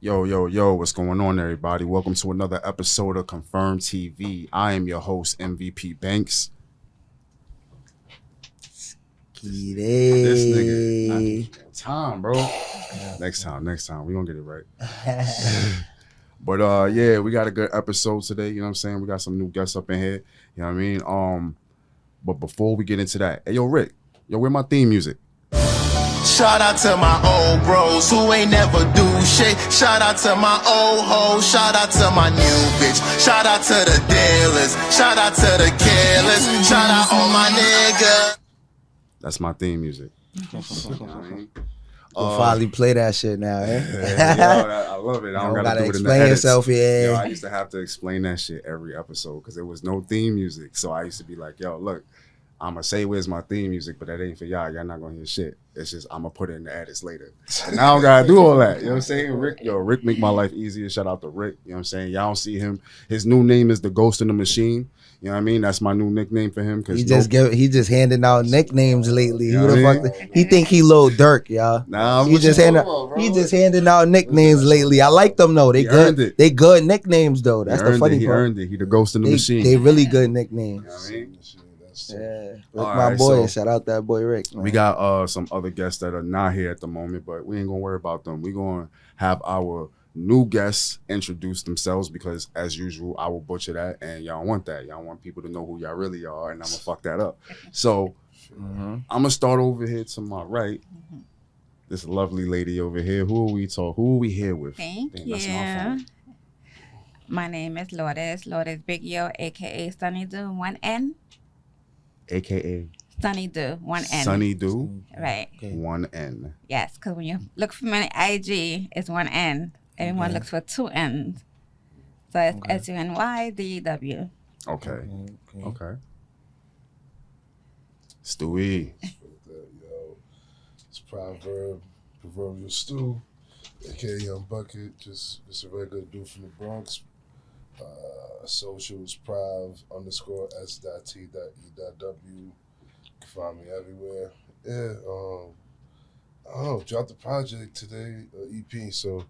Yo, yo, yo, what's going on, everybody? Welcome to another episode of Confirmed TV. I am your host, MVP Banks. This nigga, time, bro. Next time. We gonna get it right. But yeah, we got a good episode today. You know what I'm saying? We got some new guests up in here. You know what I mean? But before we get into that, hey, yo, Rick, where my theme music? Shout out to my old bros who ain't never do shit. Shout out to my old hoes. Shout out to my new bitch. Shout out to the dealers. Shout out to the killers. Shout out all my niggas. That's my theme music. You know what I mean? We'll finally play that shit now, eh? I love it. I don't gotta do it in the edits. Yourself, yeah. Yo, I used to have to explain that shit every episode because there was no theme music. So I used to be like, yo, look, I'm gonna say where's my theme music, but that ain't for y'all. Y'all not gonna hear shit. It's just I'm gonna put it in the edits later. And now I don't gotta do all that. You know what I'm saying? Rick make my life easier. Shout out to Rick. You know what I'm saying? Y'all don't see him. His new name is the Ghost in the Machine. You know what I mean? That's my new nickname for him. He just handing out nicknames lately. You know Who the fuck? He think he Lil Durk, y'all. Nah, he just handing out nicknames lately. I like them though. They good. They good nicknames though. That's the funny part. He earned it. He the Ghost in the Machine. They really good nicknames. You know what I mean? Yeah, Rick, my boy. Shout out that boy Rick. Man. We got some other guests that are not here at the moment, but we ain't gonna worry about them. We're gonna have our new guests introduce themselves because, as usual, I will butcher that, and y'all want that. Y'all want people to know who y'all really are, and I'm gonna fuck that up. So I'm gonna start over here to my right. This lovely lady over here. Who are we here with? Thank you. My name is Lourdes Big Yo, aka Sunny Do 1N. AKA Sunny Do 1N. Sunny Do, right? Okay. 1N. Yes, because when you look for me on IG, it's 1N. Everyone looks for 2 N's, so it's SUNYDEW. Okay. Stewie. Yo, it's Proverbial Stew, aka Young Bucket. Just a regular dude from the Bronx. Socials Priv_S.T.E.W. You can find me everywhere. Yeah, I don't know, dropped the project today, EP, so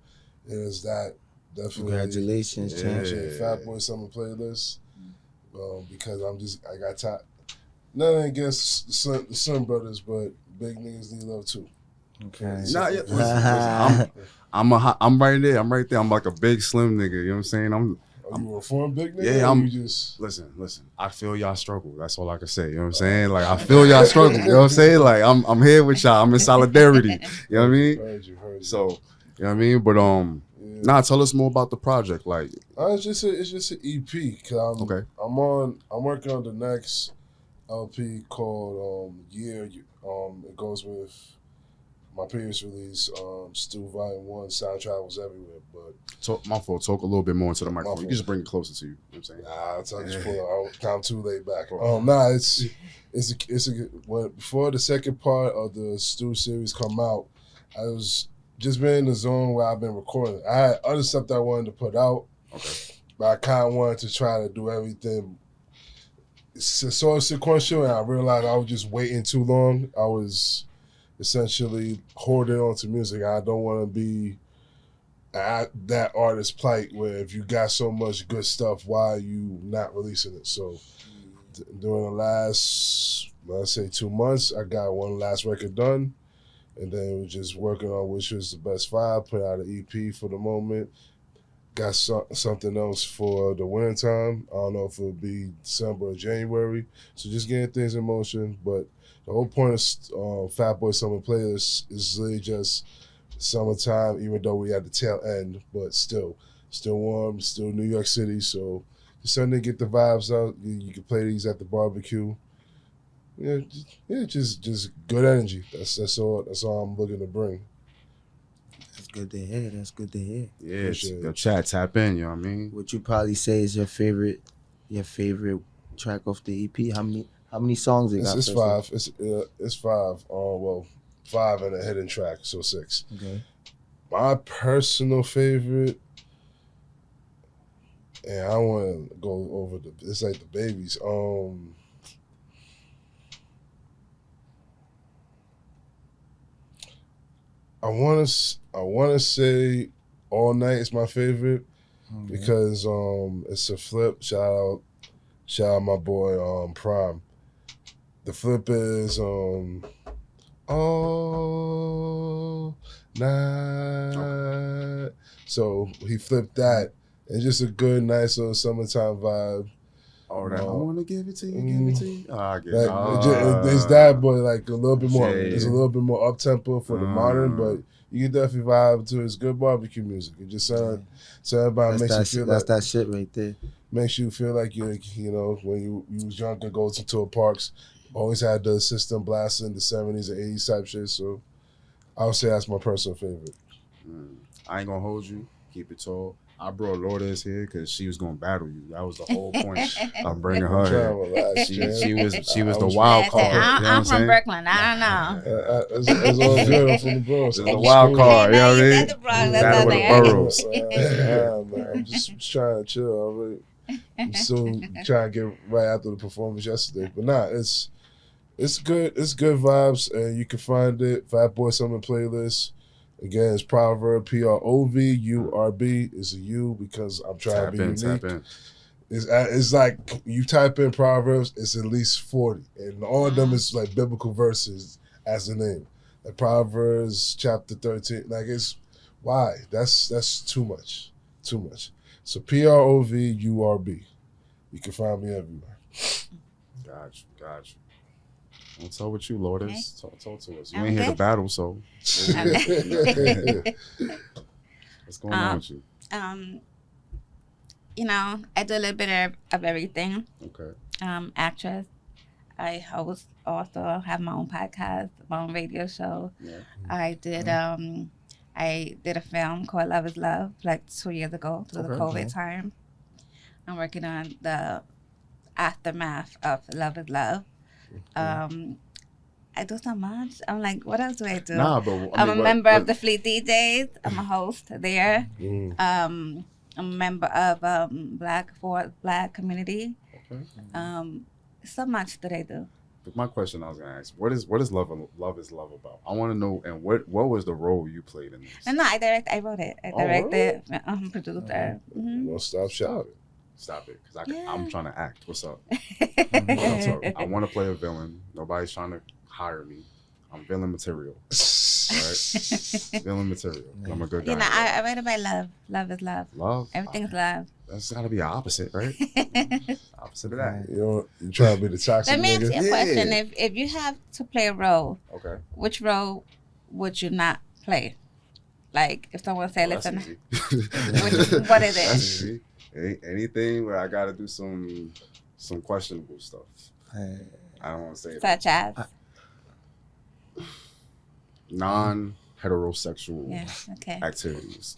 there's that. Definitely. Congratulations, yeah. Fat Boy Summer Playlist. Because I got tired. Nothing against the Sun Brothers, but big niggas need love too. Okay. Nah, yeah, listen, I'm right there. I'm like a big slim nigga. You know what I'm saying? Are you a reformed big nigga? Yeah, listen. I feel y'all struggle. That's all I can say. You know what I'm saying? Like I feel y'all struggle. You know what I'm saying? Like I'm here with y'all. I'm in solidarity. You know what I mean? Heard you. So, you know what I mean? But tell us more about the project. Like it's just an EP. Cause I'm working on the next LP called Year. It goes with my previous release, Stu Volume 1, Sound Travels Everywhere. But talk a little bit more into the microphone. You can just bring it closer to you. You know what I'm saying? I'll tell you, I'm too laid back. Before the second part of the Stu series come out, I was just been in the zone where I've been recording. I had other stuff that I wanted to put out, but I kind of wanted to try to do everything sort of sequential, and I realized I was just waiting too long. I was essentially hoarding onto music. I don't want to be at that artist plight where if you got so much good stuff, why are you not releasing it? So during the last, let's say 2 months, I got one last record done, and then we're just working on which was the best 5, put out an EP for the moment. Got something else for the winter time. I don't know if it'll be December or January. So just getting things in motion, but the whole point of Fat Boy Summer Playlist is really just summertime, even though we at the tail end, but still warm, still New York City. So just something to get the vibes out. You can play these at the barbecue. Just good energy. That's all I'm looking to bring. That's good to hear. Yeah, your chat tap in. You know what I mean? What you probably say is your favorite track off the EP? How many songs it got? It's 5. It's 5. 5 and a hidden track, so 6. Okay. My personal favorite, and I want to go over it's like the babies. I want to say All Night is my favorite because it's a flip. Shout out my boy Prime. The flip is All Night. So he flipped that. It's just a good, nice little summertime vibe. Oh, that I want to give it to you, give it to you. Oh, I get There's that, but like a little bit more. It's a little bit more up tempo for the modern, but you can definitely vibe to it. It's good barbecue music. It just sounds about makes you feel that's that shit right there. Makes you feel like you know when you was younger, goes to tour parks, always had the system blasting the 70s and 80s type shit. So I would say that's my personal favorite. I ain't gonna hold you. Keep it tall. I brought Lourdes here because she was gonna battle you. That was the whole point of bringing her here. She was the wild card. I'm from Brooklyn. I don't know. It's all good. I'm from the Bronx. It's the wild card. You know what I mean? That's the Bronx. Battle with the boroughs. Man, I'm just trying to chill. I'm still trying to get right after the performance yesterday. But nah, it's good. It's good vibes, and you can find it. Fat Boy Summer Playlist. Again, it's Proverb, Provurb. It's a U because I'm trying to be unique. It's like you type in Proverbs, it's at least 40. And all of them is like biblical verses as the name. Like Proverbs chapter 13. Like it's, why? That's too much. Too much. So Provurb. You can find me everywhere. Got you. What's up with you, Lourdes? Talk to us. You I'm ain't here to good. battle, so what's going on with you? You know, I do a little bit of everything. Okay. Actress. I host, also have my own podcast, my own radio show. Yeah. I did a film called Love is Love like 2 years ago through the COVID time. I'm working on the aftermath of Love is Love. I do so much. I'm like, what else do I do? Nah, but I'm a member of the Fleet DJs. I'm a host there. I'm a member of Black community. Okay. So much that I do. But my question I was gonna ask: What is Love is Love about? I want to know, and what was the role you played in this? And no, I wrote it. I directed. Producer. Don't stop shouting. Stop it, because I'm trying to act. What's up? I want to play a villain. Nobody's trying to hire me. I'm villain material. Right? Villain material. I'm a good guy. You know, I write about love. Love is love. Love. Everything's love. That's got to be opposite, right? Opposite of that. You trying to be the toxic Let me ask nigga? you a question. If you have to play a role, Okay. which role would you not play? Like, if someone say, That's listen, easy. what is it? That's easy. Anything where I got to do some questionable stuff. I don't want to say that. Such as? Non-heterosexual Okay. activities.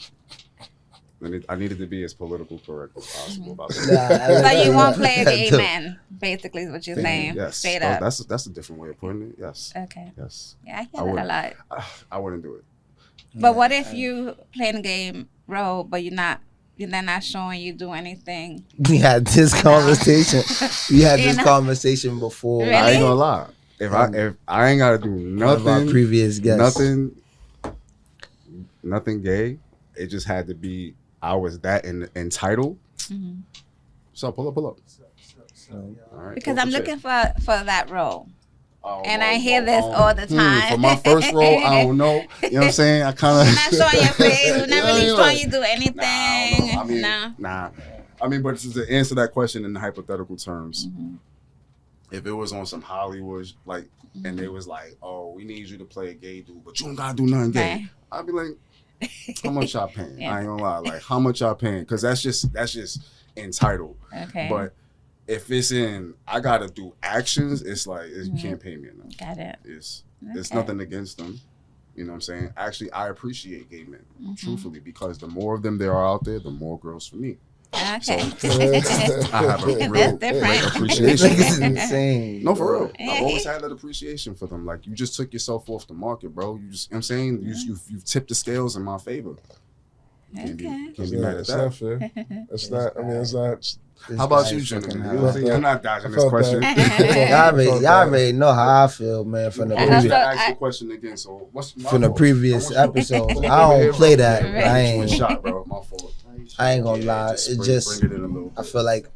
I needed to be as political correct as possible about that. So you won't play a gay man, basically, is what you're saying. Yes. Straight up. That's a different way of putting it. Yes. Okay. Yes. Yeah, I hear that a lot. I wouldn't do it. But what if you playing a game role, but you're not showing you do anything? We had this conversation. We had this know? conversation before. Really? I ain't gonna lie. If I ain't gotta do One of our nothing, previous guests. nothing gay. It just had to be I was that entitled. Mm-hmm. So pull up. All right, Because pull up I'm the looking shit. for that role. Oh, And I hear this all the time. For my first role, I don't know. You know what I'm saying? I kind of You're not showing your face. We're not really Yeah, showing you do anything. Nah, I mean, No. nah. I mean, but to answer that question in hypothetical terms, Mm-hmm. if it was on some Hollywood, like, and they was like, "Oh, we need you to play a gay dude, but you don't gotta do nothing gay," Right. I'd be like, "How much y'all paying?" Yeah. I ain't gonna lie, like, how much y'all paying? Because that's just entitled. Okay. But if it's in, I gotta do actions. It's like you can't pay me enough. Got it. It's Okay. nothing against them. You know what I'm saying? Actually, I appreciate gay men, Mm-hmm. truthfully, because the more of them there are out there, the more girls for me. Okay. I have a real That's great different. appreciation. Niggas is insane. No, for real. I've always had that appreciation for them. Like, you just took yourself off the market, bro. You just, you know what I'm saying? You've tipped the scales in my favor. Can't be Okay. mad at That's not that. fair. That's not. I mean, it's not. How about guy you, is fucking gentlemen? high. I'm not dodging I this felt question. Y'all already know how I feel, man. From the And previous, also- Ask the question again. So what's my from the fault? previous I want you to- episode, I don't play that. Right. I Shoot a ain't. shot, bro. My fault. I ain't gonna Yeah, lie. just It bring- just. bring it in a little I bit. feel like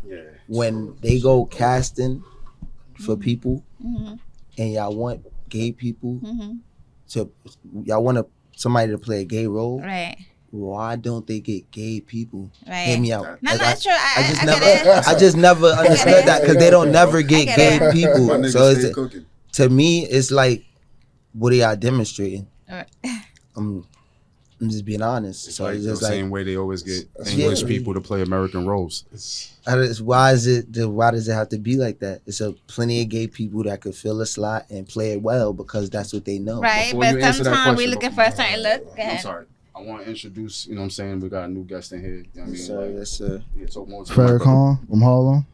Yeah. when they go casting for people, Mhm. and y'all want gay people Mhm. to, y'all want somebody to play a gay role. Right. Why don't they get gay people? Right. Hear me out. No, Like, that's true. I just I never, get it. I just never understood that because they don't never get I gay get it. people. My niggas So stay it's, cooking. to me, it's like, what are y'all demonstrating? Right. I'm just being honest. It's So like it's the just like, same way they always get Yeah. English people to play American roles. why does it have to be like that? It's a plenty of gay people that could fill a slot and play it well because that's what they know. Right, Before you but answer that sometimes we question, looking for a certain look. I'm sorry. I want to introduce, you know what I'm saying? We got a new guest in here. You know what I mean? So Like, that's yeah, talk more to the mic, brother. Farrakhan from Harlem.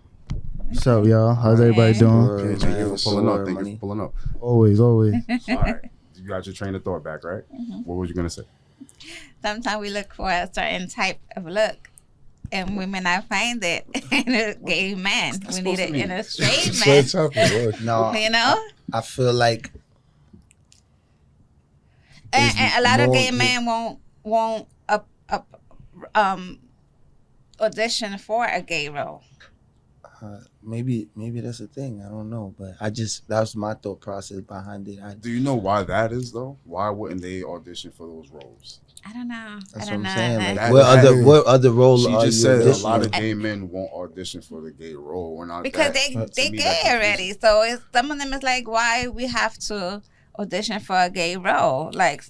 What's up, y'all? How's everybody Okay. doing? Word, Okay, thank you man. for pulling up. Word, Thank you money. for pulling up. Always. All right. You got your train of thought back, right? What was you going to say? Sometimes we look for a certain type of look, and we may not find it in a gay man. What's We that need supposed it to in mean? a straight So man. it's happening. Look. No, You know, I feel like and a lot of more gay gay- men won't audition for a gay role. maybe that's a thing. I don't know, but that was my thought process behind it. Do you know why that is, though? Why wouldn't they audition for those roles? I don't know. That's I what don't I'm know. saying. Like, That- what other role She are just you said a auditioning? lot of gay men won't audition for the gay role. We're not Because that, they to me, gay that confusing. already. So it's, some of them is like, why we have to audition for a gay role? Like,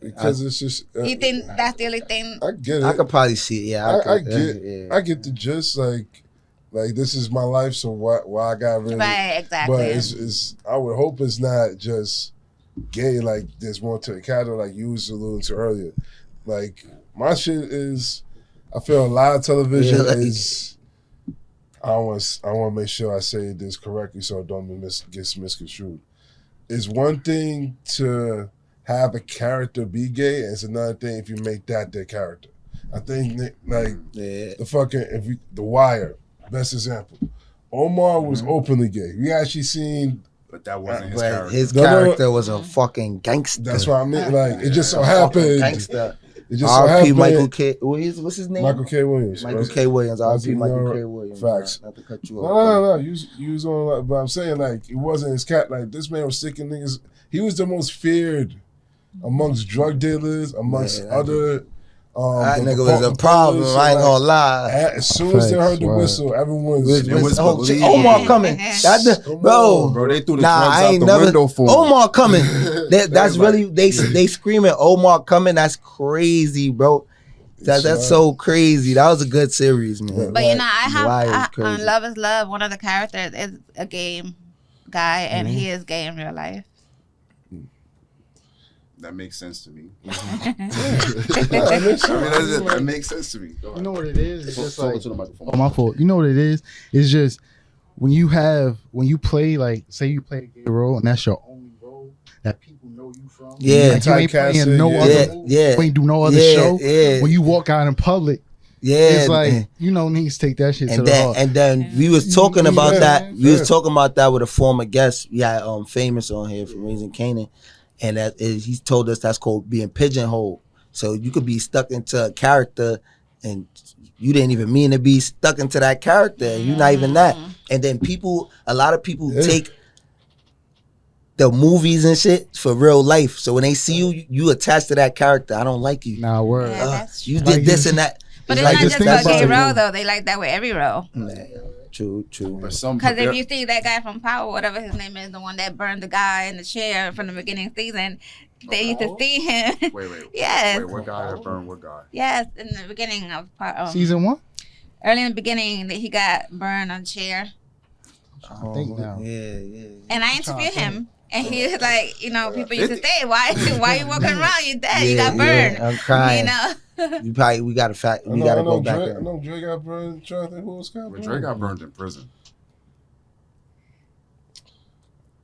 Because it's just. you think that's the only thing? I get it. I could probably see it. Yeah, I get the gist. Like this is my life, so why I got really. Right, exactly. But it's I would hope it's not just gay. Like there's more to the character, like you was alluding to earlier. Like my shit is, I feel a lot of television Yeah, like- is. I want to make sure I say this correctly so it don't gets misconstrued. It's one thing to have a character be gay, and it's another thing if you make that their character. I think like Yeah. The Wire, best example. Omar was Mm-hmm. openly gay. We actually seen. But that wasn't his But character. his No, no, character was a fucking gangster. That's what I mean. Like it just so Fucking happened. Gangster. It just so R.P. happened. Michael K. What's his name? Michael K. Williams. Michael right? K. Williams. R.P. Michael Michael K. K. Williams. Facts. Not to cut you No, off. no. You was on, but I'm saying like it wasn't his cat. Like this man was sticking niggas. He was the most feared amongst drug dealers, amongst Yeah, other. That the nigga was a department problem. dealers, I ain't like, gonna lie. As soon as they heard the Facts, whistle, everyone Was was oh, shit, believable. Omar coming. That Come bro. on, Bro, they threw the Nah, drugs I out ain't the never. window for him. Omar coming. That's Everybody. really they screaming Omar coming. That's crazy, bro. That's so crazy. That was a good series, man. But you know, I Why is have crazy. on Love is Love. One of the characters is a gay guy, and Mm-hmm. he is gay in real life. That makes sense to me. that that makes sense to me. Go You ahead. know what it is? It's just Talk like, to the microphone. oh, my fault. You know what it is? It's just when you play, like, say you play a gay role and that's your only role that people know you from. Yeah. Like, you ain't playing no Yeah, other movie. yeah. You ain't do no other Yeah, show. yeah. When you walk out in public, Yeah, it's like, you know, niggas take that shit to and the then heart. and then we was talking about Yeah, that. We yeah. was talking about that with a former guest. We had Famous on here from Raising Canaan, and he told us that's called being pigeonholed. So you could be stuck into a character, and you didn't even mean to be stuck into that character, and you're not even that. And then a lot of people Yeah. take the movies and shit for real life. So when they see you, you attach to that character. I don't like you. Nah, word. Yeah, that's You true. did Like this you- and that. But It's it's like not just just think for a gay about it. role though. They like that with every role. Man, true. But some Because if you see that guy from Power, whatever his name is, the one that burned the guy in the chair from the beginning season, they used to see him. wait. Yes. Wait, what guy that burned what guy? Yes, in the beginning of Season 1? early in the beginning, that he got burned on a chair, I think now. Yeah. and I interviewed him, and he was like, you know, people used to say, why you walking around? You dead? You got burned. I'm crying. You know. We got to I go know back. Dre, I and- know Dre got burned. Trying to think who else got But burned. Dre got burned in prison.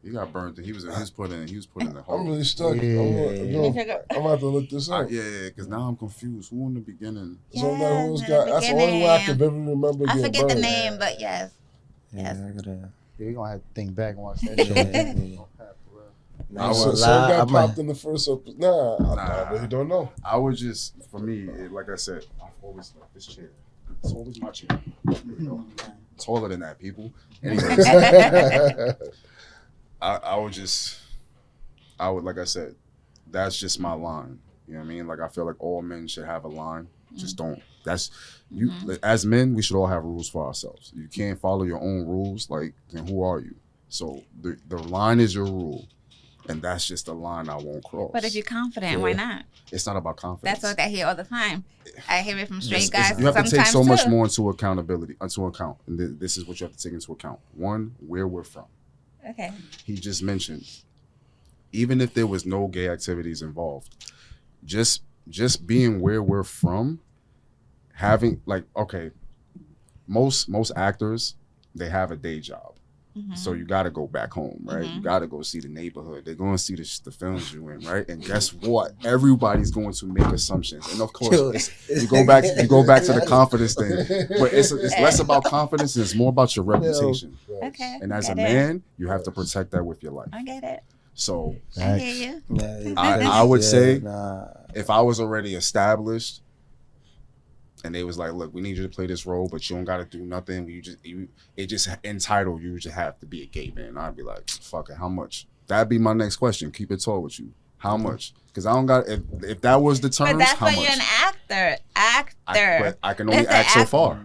He got burned. He was put in the hole. I'm really stuck. Yeah. I'm about to look this up. Yeah, because now I'm confused. Who in the beginning? So Yes, like, who's in got? the That's the only one I can beginning. vividly remember. I getting forget the burned. name, but yes. Yeah, Yes. I gotta. Yeah, you're gonna have to think back and watch that Yeah, show. yeah. I So was- some I got might- popped in the first episode. Nah, Nah. I really don't know. I would just, for me, like I said, I've always liked this chair. It's always my chair. There we go. Taller than that, people. Anyways, I would, like I said, that's just my line. You know what I mean? Like, I feel like all men should have a line. Just don't. That's you. Like, as men, we should all have rules for ourselves. You can't follow your own rules. Like, then who are you? So the line is your rule, and that's just the line I won't cross. But if you're confident, why not? It's not about confidence. That's what I hear all the time. I hear it from straight It's- guys. you have to take sometimes so much too. more into account. And this is what you have to take into account. One, where we're from. Okay. He just mentioned, even if there was no gay activities involved, just being where we're from, having like, okay, most actors, they have a day job. So you got to go back home, right? You got to go see the neighborhood. They're going to see the films you in, right? And guess what? Everybody's going to make assumptions. And of course, you go back to the confidence thing. But it's less about confidence and it's more about your reputation. Okay. And as a Get it. man, you have to protect that with your life. I get it. So I hear you. Yeah, I would say nah. if I was already established and they was like, look, we need you to play this role, but you don't got to do nothing. It just entitled you just have to be a gay man. I'd be like, fuck it, how much? That'd be my next question. Keep it tall with you. How much? Because I don't got, if that was the terms, But that's how why much? you're an actor. But I can only That's act so act- far.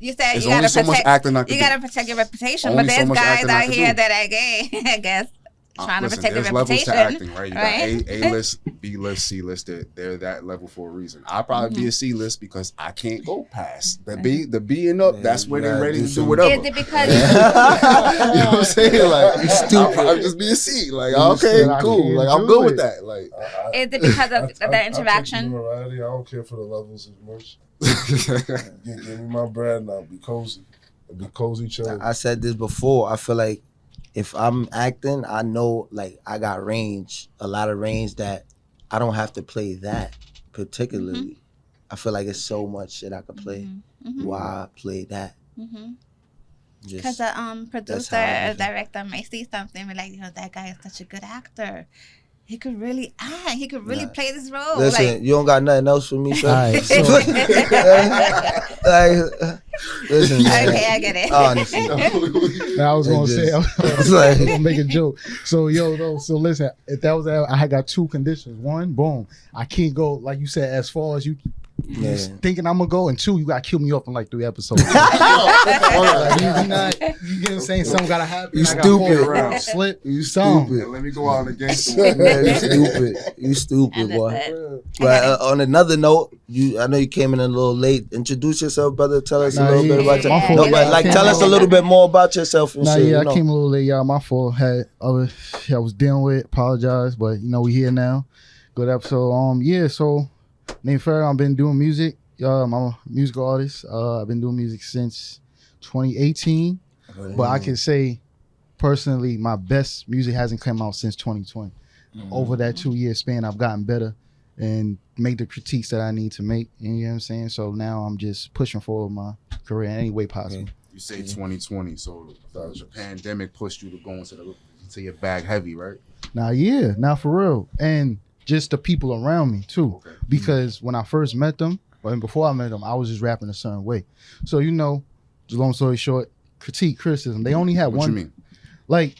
You said There's you only gotta so much protect. acting I can You do. gotta protect your reputation. Only But so there's much guys acting I out can here do. that are gay, I guess, trying to Listen, protect there's your levels reputation. to acting, right? You right? got A-list, B-list, C-list. They're that level for a reason. I'll probably be a C-list because I can't go past the B and up. Yeah, That's where you they're gotta ready do to do some- whatever. Is it because You know what I'm saying? Like, Stupid. I'll just be a C. Like, You okay, said I cool. can't Like, I'm do good with it. that. Like, is it because of I the take interaction? the notoriety. I don't care for the levels as much. Give me my bread now. Be cozy. Be cozy, chill. I said this before. I feel like if I'm acting, I know like I got range, a lot of range that I don't have to play that particularly. I feel like it's so much shit I could play. Why I play that? Just- Because the producer how I or feel. director may see something and be like, that guy is such a good actor. He could really act. He could really Nah. play this role. Listen, Like, you don't got nothing else for me, sir. Alright, so Like, listen, man. okay, I get it. Honestly, I was gonna say, I was like- gonna make a joke. So so listen, if that was, I had got two conditions. One, boom, I can't go like you said as far as you Yeah. thinking I'm gonna go, and two, you gotta kill me off in like 3 episodes. Like, you get what I'm saying? Something gotta happen. You I gotta fall stupid. around, slip, You something. stupid. let me go out against Man, you stupid. You stupid, boy. Understood. But on another note, I know you came in a little late. Introduce yourself, brother. Tell us a Nah, little yeah, bit about yeah, yourself. yeah. No, but like, Yeah. tell us a little bit more about yourself and Nah, shit. yeah, you know. I came a little late, y'all. My fault. I was dealing with. Apologize, but we here now. Good episode. So name Farrell. I've been doing music. I'm a musical artist. I've been doing music since 2018, but I can say personally, my best music hasn't come out since 2020. Over that 2-year span, I've gotten better and made the critiques that I need to make. You know what I'm saying? So now I'm just pushing forward my career in any way possible. You say 2020, so the pandemic pushed you to go into your bag heavy, right? Now for real. And just the people around me too. Okay. Because when I first met them, and before I met them, I was just rapping a certain way. So long story short, criticism. They only had What one. you mean? Like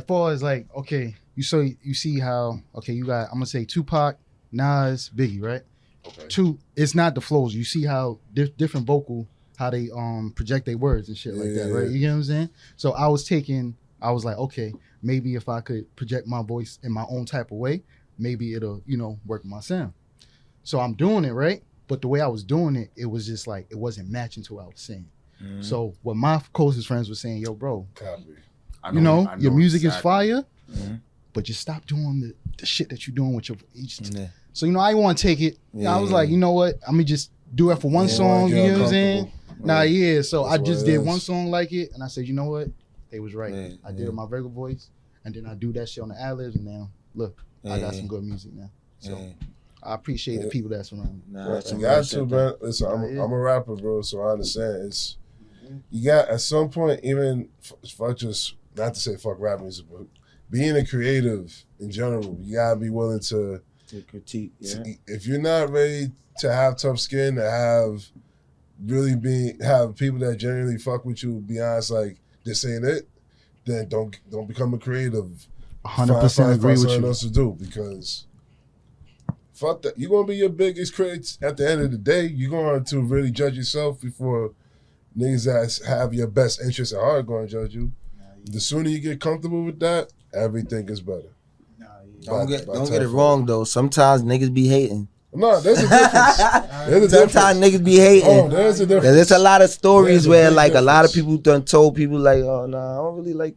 far as like, okay, you see how, okay, you got, I'm gonna say Tupac, Nas, Biggie, right? Okay. It's not the flows. You see how different vocal, how they project their words and shit like that, right? You get what I'm saying? So I was like, okay, maybe if I could project my voice in my own type of way, maybe it'll, work my sound. So I'm doing it, right? But the way I was doing it, it was just like, it wasn't matching to what I was saying. So what my closest friends were saying, yo, bro, Copy. I your music is exactly. fire, Mhm. but just stop doing the shit that you're doing with your each. Yeah. So I want to take it. I was like, you know what? I'm gonna just do it for one song. You know what I'm saying? So That's I what just it did is. one song like it, and I said, you know what? They was right. Yeah, I did yeah. it in my regular voice, and then I do that shit on the ad-libs, and now look, I got some good music now. So I appreciate the people that's around me. Nah, You got to, man. Listen, I'm a rapper, bro, so I understand. It's you got at some point, even fuck just not to say fuck rap music, but being a creative in general, you gotta be willing to critique. Yeah. If you're not ready to have tough skin, to have people that genuinely fuck with you, be honest, like this ain't it, then don't become a creative. 100% agree with something you. else to do, because fuck that. You're gonna be your biggest critic at the end of the day. You're going to really judge yourself before niggas that have your best interests at heart going to judge you. The sooner you get comfortable with that, everything is better. Don't get it wrong though. Sometimes niggas be hating. No, there's a difference. Sometimes niggas be hating. Oh, there's a difference. There's a lot of stories where like a lot of difference. people done told people like, oh nah, I don't really like.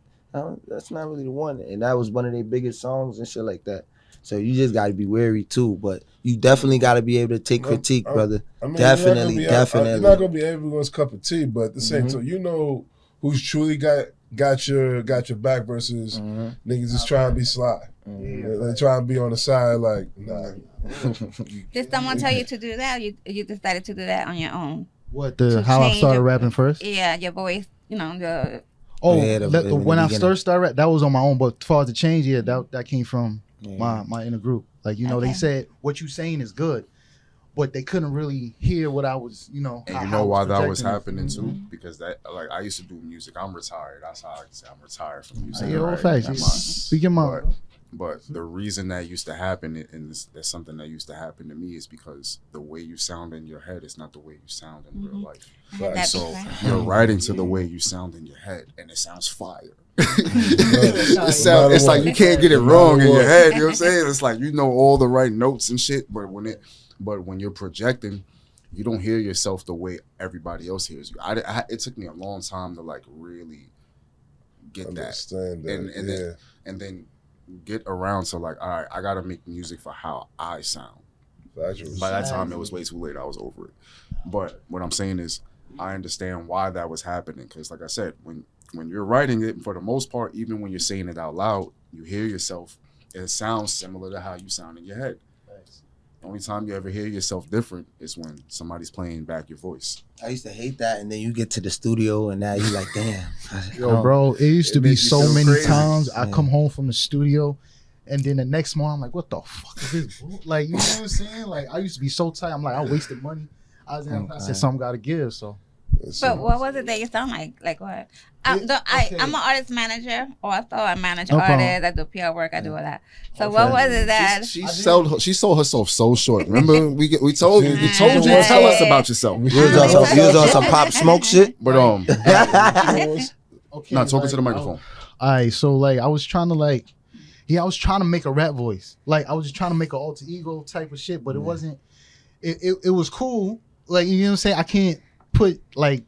That's not really the one, and that was one of their biggest songs and shit like that. So you just got to be wary too, but you definitely got to be able to take critique, brother. I mean, Definitely. You're not gonna be everyone's cup of tea, but at the same time, you know who's truly got your back versus niggas just trying to be sly. They trying to be on the side like, nah. Did someone tell you to do that? You decided to do that on your own? What To how I change started your- rapping first? Yeah, your voice. You know the. Oh, Yeah, in the when I beginning. first started rap, that was on my own. But as far as the change, that came from my inner group. Like they Okay. said what you saying is good, but they couldn't really hear what I was, And how you I know why that was projecting it. happening too? Because that, like, I used to do music. I'm retired. That's how I can say I'm retired from music. Yeah, right? facts. That's Speak your mine. mind. But the reason that used to happen, and that's something that used to happen to me, is because the way you sound in your head is not the way you sound in real life. I had that So before. you're writing to the way you sound in your head, and it sounds fire. matter It's like what. you can't get it No wrong matter in your what. head. You know what I'm saying? It's like you know all the right notes and shit, but when you're projecting, you don't hear yourself the way everybody else hears you. It took me a long time to like really get that, Understand that. and then get around to like, all right, I gotta make music for how I sound. Factual. By that time, it was way too late. I was over it. But what I'm saying is, I understand why that was happening. Because, like I said, when you're writing it, for the most part, even when you're saying it out loud, you hear yourself. It sounds similar to how you sound in your head. The only time you ever hear yourself different is when somebody's playing back your voice. I used to hate that, and then you get to the studio, and now you like, damn. Yo, bro, it used to It be makes you so feel many crazy. times I Yeah. come home from the studio, and then the next morning I'm like, what the fuck is this? Bro? Like, you know what I'm saying? Like, I used to be so tight. I'm like, I wasted money. I said something got to give. So But what was it that you sound like? Like what? I'm an artist manager, also I manage No problem. artists. I do PR work. I do all that. So what was it that? She sold herself so short. Remember, we told you. We told you. Yeah. Tell us about yourself. You was on some pop smoke shit. But okay, no, talking like, to the microphone. All right, so like I was trying to make a rap voice. Like I was just trying to make an alter ego type of shit, but it wasn't. It was cool. Like you know what I'm saying. I can't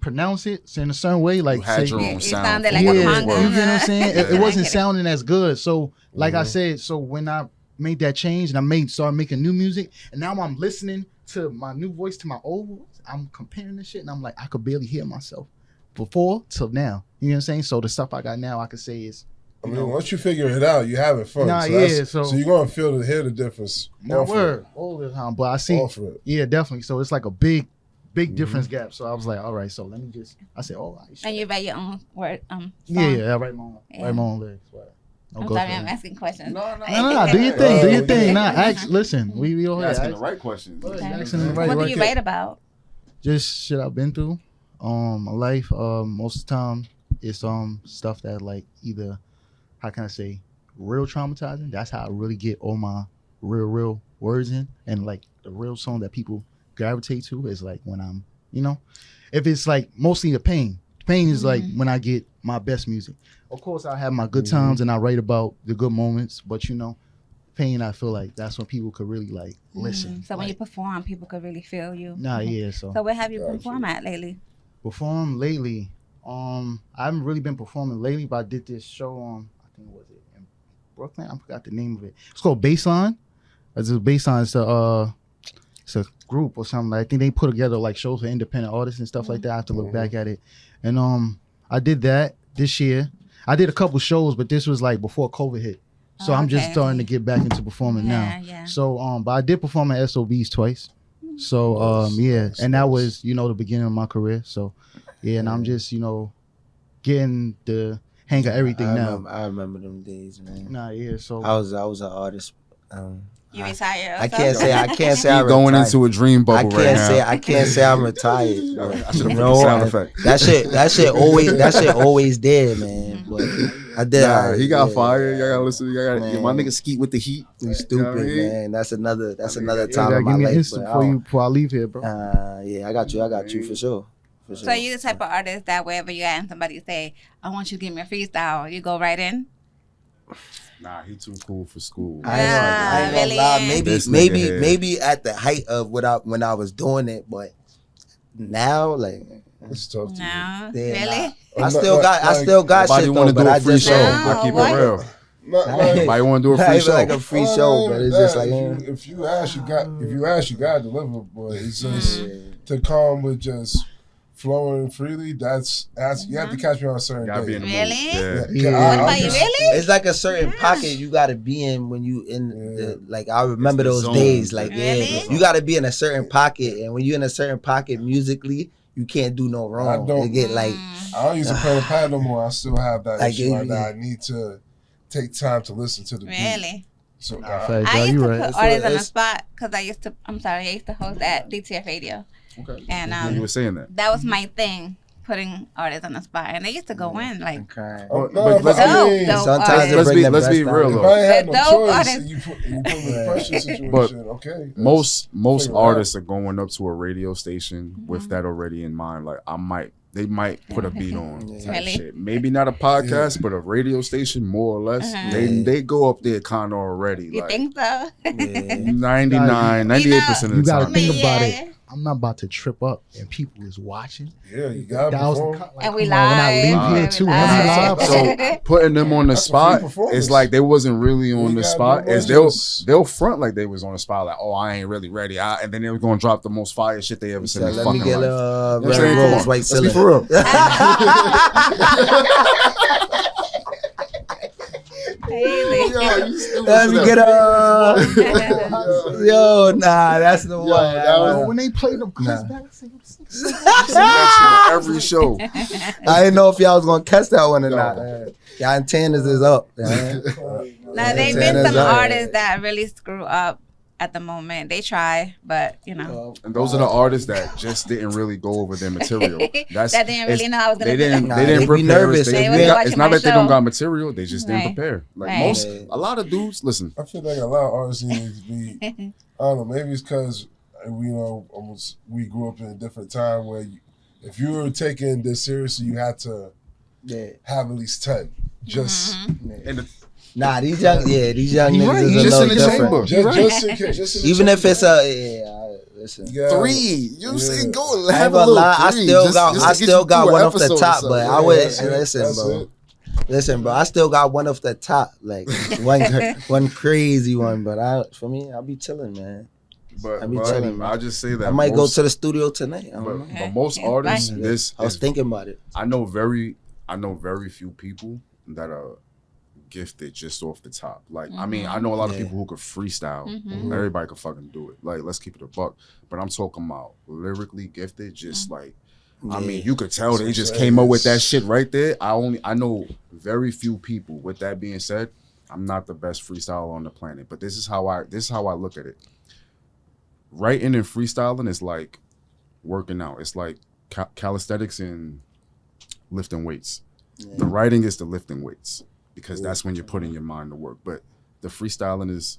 pronounce it in a certain way. Like You had say, your You own sound. sounded for like what a it was Congo. worth. you get what I'm saying? It I wasn't get it. sounding as good. So, like I said, so when I made that change and I started making new music, and now I'm listening to my new voice to my old voice, I'm comparing this shit, and I'm like, I could barely hear myself before till now. You know what I'm saying? So the stuff I got now, I could say is, I mean, once you figure it out, you're having fun. Nah, So so you're gonna hear the difference. no off word all the time. But I see, Off it. yeah, definitely. So it's like a big difference gap. So I was like, all right, so let me I said, all right. And you write your own word. Yeah, I write my own, Yeah. write my own lyrics. Right. I'm sorry, I'm asking questions. No, No, do your thing, do your thing. Nah, listen, we all You're here. asking the right questions. Well, Okay. asking the What do right you kid. write about? Just shit I've been through, my life. Most of the time, it's stuff that like either, how can I say, real traumatizing. That's how I really get all my real words in, and like the real song that people gravitate to is like when I'm, if it's like mostly the pain. Pain is like when I get my best music. Of course, I have my good times and I write about the good moments, but pain, I feel like that's when people could really like listen. So when you Like, perform, people could really feel you. nah, yeah, so. So where have you performed at lately? Perform lately. I haven't really been performing lately, but I did this show I think was it in Brooklyn? I forgot the name of it. It's called Baseline. It's a Baseline. It's a group or something. I think they put together like shows for independent artists and stuff like that. I have to look back at it. And I did that this year. I did a couple shows, but this was like before COVID hit. So Oh, I'm just okay. starting to get back into performing Yeah, now. yeah. So but I did perform at SOBs twice. So yeah, and that was, you know, the beginning of my career. So yeah, and I'm just, you know, getting the hang of everything now. I remember them days, man. Nah, yeah. So I was an artist. You retired. I can't say I He going retired. into a dream I bubble right now. I can't say I'm retired. I should have put You the know, sound effect. that shit always there, man. But I did. Nah, he got yeah, fired. Y'all gotta listen. Y'all gotta, Man. my nigga Skeet with the heat. You You stupid, know what I mean? man. That's another yeah, time gotta of my give me an life. instant but before I leave here, bro. yeah, I got you for sure. For sure. So you the type of artist that wherever you at and somebody say, I want you to give me a freestyle, you go right in? Nah, he too cool for school. I ain't gonna really? lie. Maybe This nigga here. maybe at the height of when I was doing it, but now like It's tough to No, yeah, really? I I'm still not- got Nobody shit want though, to but do I a free just show. No, I keep what? it real. me. Not like, Nobody want to do a not free even show. like a free show, but it's just like if you ask, you got to deliver. But it's just to come with just flowing freely. That's you have to catch me on a certain Gotta be day. in the mood. Really? Yeah. Yeah. What about you, really? it's like a certain pocket you got to be in when you in the, like I remember It's the those zone. days like Really? yeah you got to be in a certain pocket, and when you're in a certain pocket musically you can't do no wrong. I don't- It get like I don't use a pen and pad no more. I still have that I issue gave right you- now. I need to take time to listen to the beat. Really? So Facts, I dog, used you to right. put It's artists a- on the it's- spot because I used to host at DTF Radio. Okay. And You were saying that. that was my thing, putting artists on the spot. And they used to go in like, Oh, But no, let's but be- I mean, Dope sometimes artists. they Let's bring be- the let's be best real, out. though. if I ain't had no Dope choice, artists. you put me in a pressure situation. But okay, Most figure it out. artists are going up to a radio station with that already in mind. Like they might put a beat on type Really? shit. Maybe not a podcast, but a radio station more or less. Yeah. They go up there kind of already. you like think so? Yeah. 99, 98% of You the gotta time. think about Yeah. it. I'm not about to trip up and people is watching. yeah, you got to 1,000 perform. like, And we come on, when I live. leave Live. here We too, live. I'm live. So putting them on the That's a free spot, performance. it's like they wasn't really on You the gotta spot. do As what they'll front like they was on the spot, like, oh, I ain't really ready. And then they were gonna drop the most fire shit they ever seen So in their let me fucking get life. a You know what I'm red saying? Come rose on. white Let's be cylinder. for real. Crazy. Let me get a yo. Nah, that's the one. Yo, when they play them clips back, I say, That shit on every show. I didn't know if y'all was gonna catch that one or Yo. not. Y'all antennas is up. Man. Now, they've been Antennas some up. artists that really screw up at the moment. They try, but you know. And those are the artists that just didn't really go over their material. That's That didn't really it's- know I was gonna They do didn't. that. They Nah, didn't they be prepare. nervous. They, They they wasn't got, watching it's not my that they don't show. got material. They just didn't Right. prepare. Like Right. a lot of dudes. Listen, I feel like a lot of artists need to be. I don't know. Maybe it's because we grew up in a different time where if you were taking this seriously, you had to Yeah. have at least 10. Just, and Nah, these young He niggas right. is He a just little in the different. chamber. just in case. Just in the Even if chamber. it's listen. Yeah. 3. You know what I'm saying? Go I ain't have a gonna little lie, I 3. still Just got to I get still you got through one an off the episode or top, something. but Yeah, I would that's it. listen, That's bro. it. Listen, bro. I still got one off the top, like one crazy one. But for me, I'll be chilling, man. I be chilling, man. I just say that I might go most- to the studio tonight. I don't know. But most Yeah, artists, fine. this I was is- thinking about it. I know very few people that are gifted just off the top. Like, I mean, I know a lot of Yeah. people who could freestyle. Mhm. Everybody could fucking do it. Like, let's keep it a buck. But I'm talking about lyrically gifted, just like, I mean, you could tell they just came up with that shit right there. I know very few people. With that being said, I'm not the best freestyler on the planet, but this is how I look at it. Writing and freestyling is like working out. It's like calisthenics and lifting weights. The writing is the lifting weights because that's when you're putting your mind to work. But the freestyling is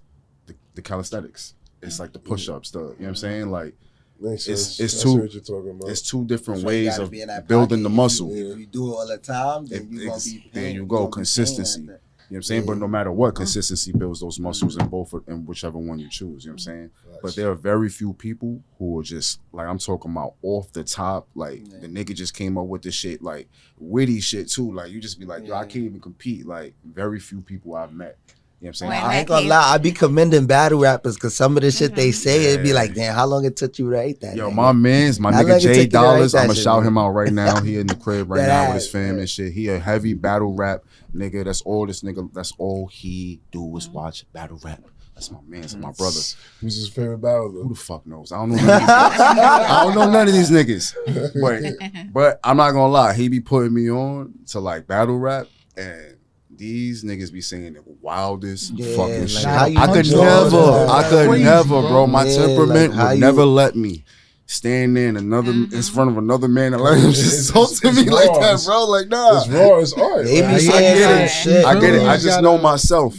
the calisthenics. It's like the push-ups, you know what I'm saying? Like, Makes It's- sense. it's That's too- what you're talking about. it's two different That's why you ways gotta of be in that building the pocket. muscle. If you do it all the time, then If you're gonna it's- be there pain- you you're go, gonna be consistency. pain after. You know what I'm saying? But no matter what, consistency builds those muscles in whichever one you choose. You know what I'm saying? But there are very few people who are just like I'm talking about off the top. Like the nigga just came up with this shit, like witty shit too. Like you just be like, yo, I can't even compete. Like very few people I've met You know what I'm saying? When I ain't gonna lie, I be commending battle rappers because some of the shit they say, it'd be like, damn, how long it took you to write that? Yo, nigga? my man's, my How long nigga it Jay take you to write Dollars, that I'm gonna shit, shout man? him out right now. He in the crib right That now with ass, his fam and shit. He a heavy battle rap nigga. That's all this nigga, that's all he do is watch battle rap. That's my man, that's my brother. Who's his favorite battle? Who the fuck knows? I don't know none of these niggas. I don't know none of these niggas. But I'm not gonna lie, he be putting me on to like battle rap, and these niggas be saying the wildest Yeah, fucking like, shit. how you I could control never, that? I could Crazy, never, bro. bro. My Yeah, temperament like, how would you- never let me stand there in in front of another man and let him just talk to me it's like raw. that, bro. Like, nah. It's raw. It's art. They be Like, saying get some it. shit. I get it. I You just gotta- know myself.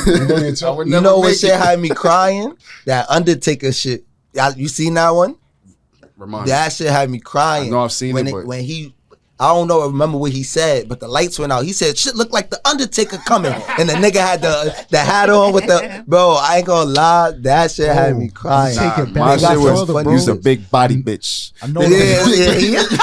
you know your I would You never know what make shit it. had me crying? That Undertaker shit. You seen that one? Remind me. That shit had me crying. I know I've seen when it, but- when he, I don't know, remember what he said, but the lights went out. He said, "Shit looked like the Undertaker coming," and the nigga had the hat on with the bro. I ain't gonna lie, that shit had me crying. Take it back. My They got shit some was, funny use a shit. big body bitch. I know. Yeah, that. yeah,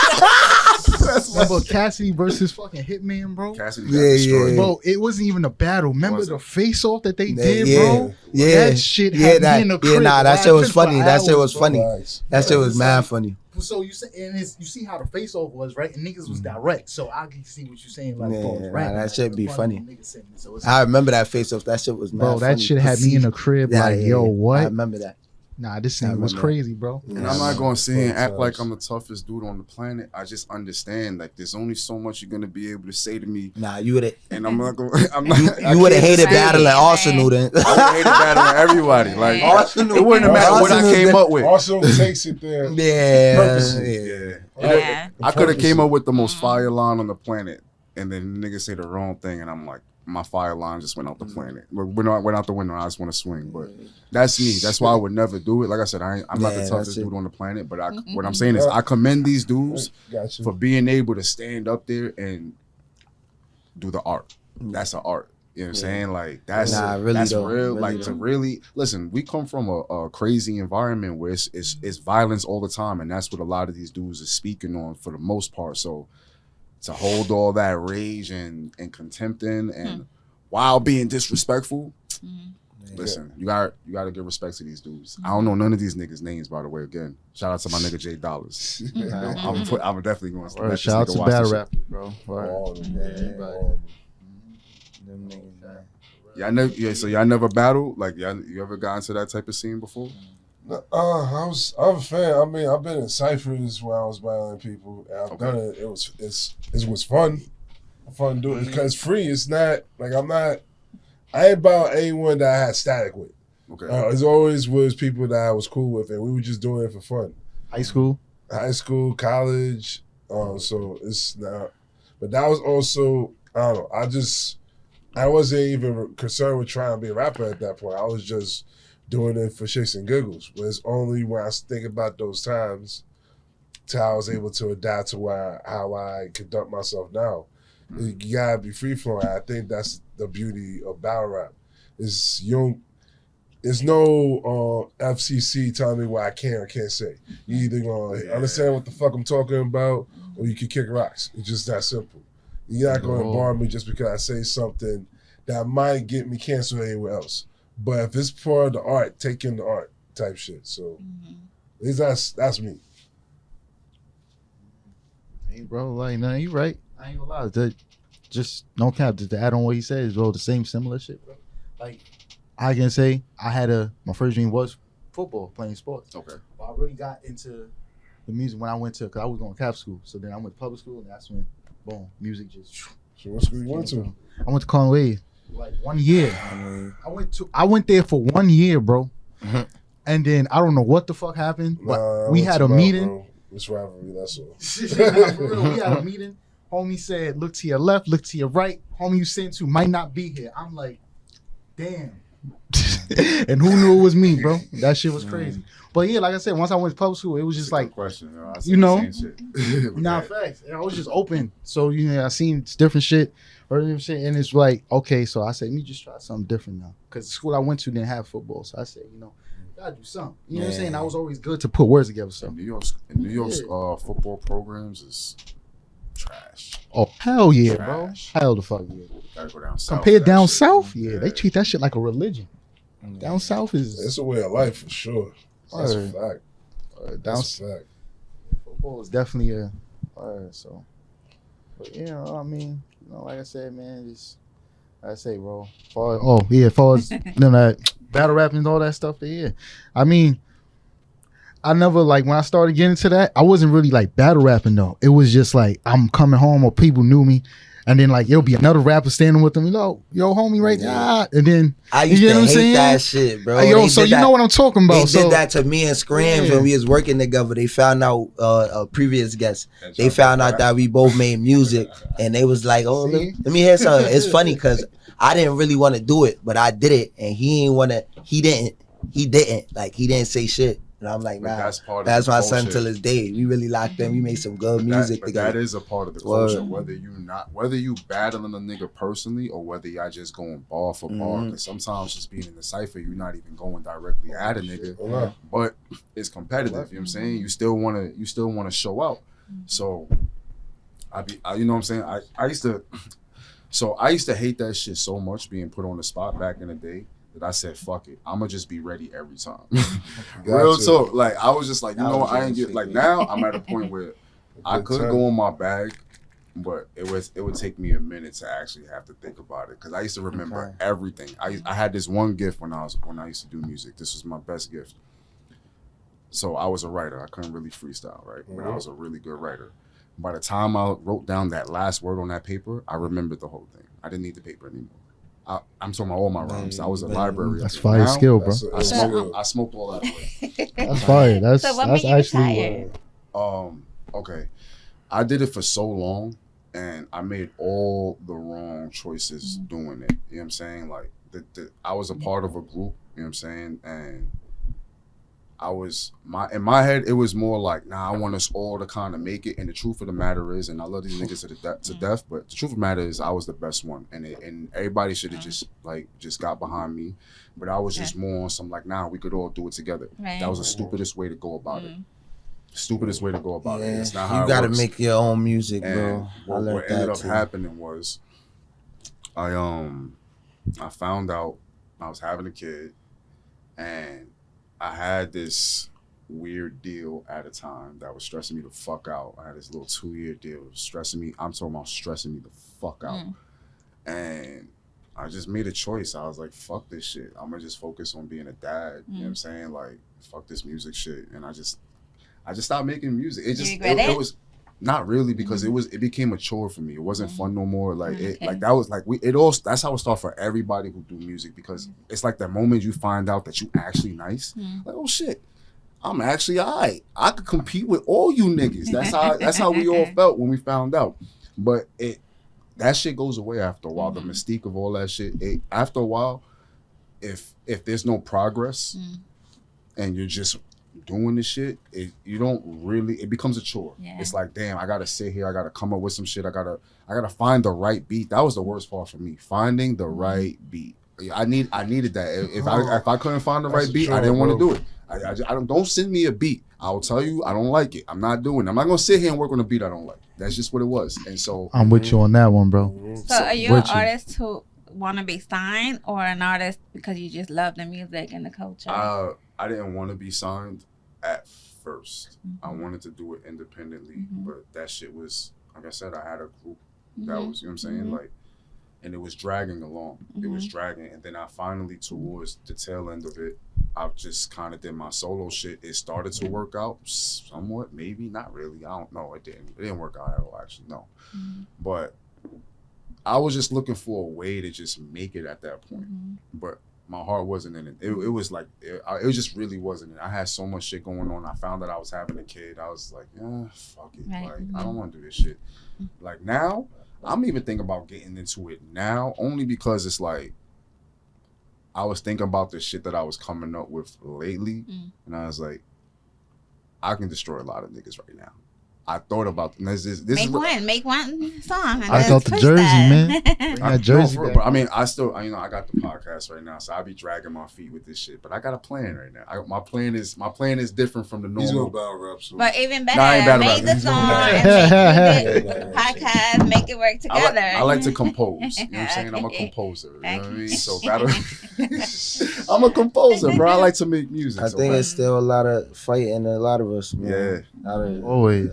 Remember Cassidy versus fucking Hitman, bro? Cassidy Yeah, got destroyed. yeah. Bro, it wasn't even a battle. Remember Was it? the face off that they yeah, did, yeah, bro? yeah. That shit yeah, had me in the crib that shit was laughing funny. for That shit hours, was bro. funny. Facts. That shit was It's mad like- funny. So you say, and you see how the face off was, right? And niggas was direct. So I can see what you're saying. Like, Yeah, bro, nah, rapping, that like, shit be the funny. niggas saying it. So it's I remember that face off. That shit was mad bro, that funny. shit had me in the crib. Yeah, like, yeah, yo, yeah. what? I remember that. Nah, this I thing was remember. crazy, bro. And Yeah, I'm not gonna sit here and act Sometimes. like I'm the toughest dude on the planet. I just understand like there's only so much you're gonna be able to say to me, Nah, you would have. and I'm not gonna. I'm not. You would have hated Right. battling Arsenal then. I would have hated battling everybody. Like Arsenal. it wouldn't have mattered what I Arsenal came did- up with. Arsenal takes it there. Yeah, Purposely. yeah. Yeah. I could have came Purposely. up with the most fire line on the planet, and then niggas say the wrong thing, and I'm like, my fire line just went out the planet. Went out the window. I just want to swing, but that's me. That's why I would never do it. Like I said, I'm not Yeah, the toughest that's it. dude on the planet, but what I'm saying is I commend these dudes Got you. for being able to stand up there and do the art. That's an art. You know what I'm saying? Like that's Nah, really that's though. real. Really like though. to really listen. We come from a crazy environment where it's violence all the time, and that's what a lot of these dudes are speaking on for the most part. So to hold all that rage and contempt in, and while being disrespectful, listen, you got to give respect to these dudes. I don't know none of these niggas' names, by the way. Again, shout out to my nigga Jay Dollars. I'm definitely going to Word, shout out to battle rappers, bro. Word. All of them, Everybody. all of them. So y'all never battled? Like you ever got into that type of scene before? I'm a fan. I mean, I've been in ciphers where I was battling people, and I've done it. It was fun. Fun doing it because it's free. It's not like I ain't about anyone that I had static with. Okay. It's always was people that I was cool with, and we were just doing it for fun. High school. High school, college. So it's not. But that was also I don't know. I wasn't even concerned with trying to be a rapper at that point. I was just doing it for shits and giggles. But it's only when I think about those times till I was able to adapt to how I conduct myself now. You gotta be free flowing. I think that's the beauty of battle rap. It's There's no FCC telling me what I can or can't say. You either gonna understand what the fuck I'm talking about, or you can kick rocks. It's just that simple. You're not gonna bar me just because I say something that might get me canceled anywhere else. But if it's part of the art, take in the art type shit. So at least that's me. Hey, bro, like, no, you right. I ain't gonna lie. Just no cap. To add on what he says, bro, the same similar shit, bro. Like, I can say my first dream was football, playing sports. Okay. But I really got into the music when I went to, because I was going to Cap school. So then I went to public school, and that's when, boom, music just. So what school you went to? I went to Conway, like 1 year. I went there for 1 year, bro. And then I don't know what the fuck happened, but Nah, I we went had to a Mount, meeting. bro. It's rivalry, that's all. Nah, for real, we had a meeting. Homie said, look to your left, look to your right. Homie you sent to might not be here. I'm like, damn. And who knew it was me, bro? That shit was crazy. But yeah, like I said, once I went to public school, it was just like, question. you know, nah, facts. And I was just open. So, you know, I seen different shit. Or, you know what I'm saying? And it's like, okay, so I said, let me just try something different now. Because the school I went to didn't have football. So I said, you know, gotta do something. You know what I'm saying? I was always good to put words together. So New York's football programs is trash. Oh hell yeah, bro. Trash. Hell the fuck yeah. Gotta go down south. Compared for that down shit. south, yeah, they treat that shit like a religion. Down south It's is a way of life for sure. That's a Word. fact. down That's a fact. football is definitely a so. But I mean, like I said, man, just like I say, bro. As far as that battle rapping and all that stuff, I mean, I never like when I started getting into that, I wasn't really like battle rapping though. It was just like I'm coming home or people knew me. And then like it'll be another rapper standing with them, yo homie right there. And then I used you know to what I'm hate saying? that shit, bro. Yo, They so did you that- know what I'm talking about. They So did that to me and Scrams Yeah. when we was working together. They found out a previous guest. And They y'all found both out that we both made music, and they was like, "Oh, See? let me hear something." It's funny because I didn't really want to do it, but I did it, and he didn't want to. He didn't. Like he didn't say shit, and I'm like, But nah. that's part of That's the my son culture. till this day. We really locked in. We made some good music But together. that is a part of the Word. culture. Whether you battling a nigga personally or whether y'all just going bar for bar. Mhm. Because sometimes just being in the cipher, you're not even going directly at a nigga. Right. But it's competitive. You know what I'm saying? You still wanna show out. So you know what I'm saying? I used to hate that shit so much being put on the spot back in the day that I said, fuck it. I'ma just be ready every time. Real Gotcha. talk. Like I was just like, you That know was what, I ain't really get like sweet. now I'm at a point where I Good could time. go in my bag, but it would take me a minute to actually have to think about it. Cause I used to remember Okay. everything. I had this one gift when I used to do music. This was my best gift. So I was a writer. I couldn't really freestyle, right? But I was a really good writer. By the time I wrote down that last word on that paper, I remembered the whole thing. I didn't need the paper anymore. I'm talking about all my rhymes. I was a library. that's of it. fire Now, skill, bro. That's I smoked all that away. That's fire. That's So what that's made you actually retire? Okay. I did it for so long and I made all the wrong choices doing it. You know what I'm saying? Like I was a part of a group, you know what I'm saying? And in my head, it was more like, nah, I want us all to kind of make it. And the truth of the matter is, and I love these niggas to death, but the truth of the matter is I was the best one. And everybody should have just got behind me. But I was just more on some like, nah, we could all do it together. Right. That was the stupidest way to go about it. Stupidest way to go about it. Yeah, It's not how you it gotta works. make your own music, And bro. I what learned ended that up too. happening was I found out I was having a kid and I had this weird deal at a time that was stressing me the fuck out. I had this little 2-year deal stressing me. I'm talking about stressing me the fuck out. And I just made a choice. I was like, fuck this shit. I'm gonna just focus on being a dad. You know what I'm saying? Like, fuck this music shit. And I just stopped making music. It just regret it? it was not really because it became a chore for me. It wasn't fun no more. Like Okay. that was like that's how it started for everybody who do music because it's like the moment you find out that you actually nice, like oh shit, I'm actually alright. I could compete with all you niggas. That's how we all felt when we found out. But that shit goes away after a while. The mystique of all that shit. After a while, if there's no progress and you're just doing this shit, it becomes a chore. Yeah. It's like, damn, I gotta sit here, I gotta come up with some shit, I gotta find the right beat. That was the worst part for me, finding the right beat. I needed that. If I couldn't find the That's right a beat, I chore, didn't want to bro. do it. I don't send me a beat. I'll tell you I don't like it. I'm not doing it. I'm not gonna sit here and work on a beat I don't like. That's just what it was. And so I'm with you on that one, bro. So are you an With you. artist who want to be signed or an artist because you just love the music and the culture? I didn't want to be signed at first. I wanted to do it independently, but that shit was, like I said, I had a group that was, you know what I'm saying? Like, and it was dragging along. It was dragging. And then I finally, towards the tail end of it, I just kind of did my solo shit. It started to work out somewhat, maybe, not really. I don't know. It didn't work out at all, actually, no. But I was just looking for a way to just make it at that point. But my heart wasn't in it. It was like, it just really wasn't in it. I had so much shit going on. I found that I was having a kid. I was like, fuck it. Right. Like, I don't want to do this shit. Like now, I'm even thinking about getting into it now, only because it's like, I was thinking about the shit that I was coming up with lately. And I was like, I can destroy a lot of niggas right now. I thought about this Make one song. And I then got the push jersey, that. man. Bring that jersey no, back. but I mean, I still, you know, I got the podcast right now, so I be dragging my feet with this shit. But I got a plan right now. My plan is different from the He's normal. gonna battle rap soon. But even better, Nah, I ain't bad make about the it. song Yeah. and make music, podcast, make it work together. I like to compose. You know what I'm saying? I'm a composer. You know what I mean? So battle. I'm a composer, bro. I like to make music. I so think like- it's still a lot of fighting in a lot of us, man. Always.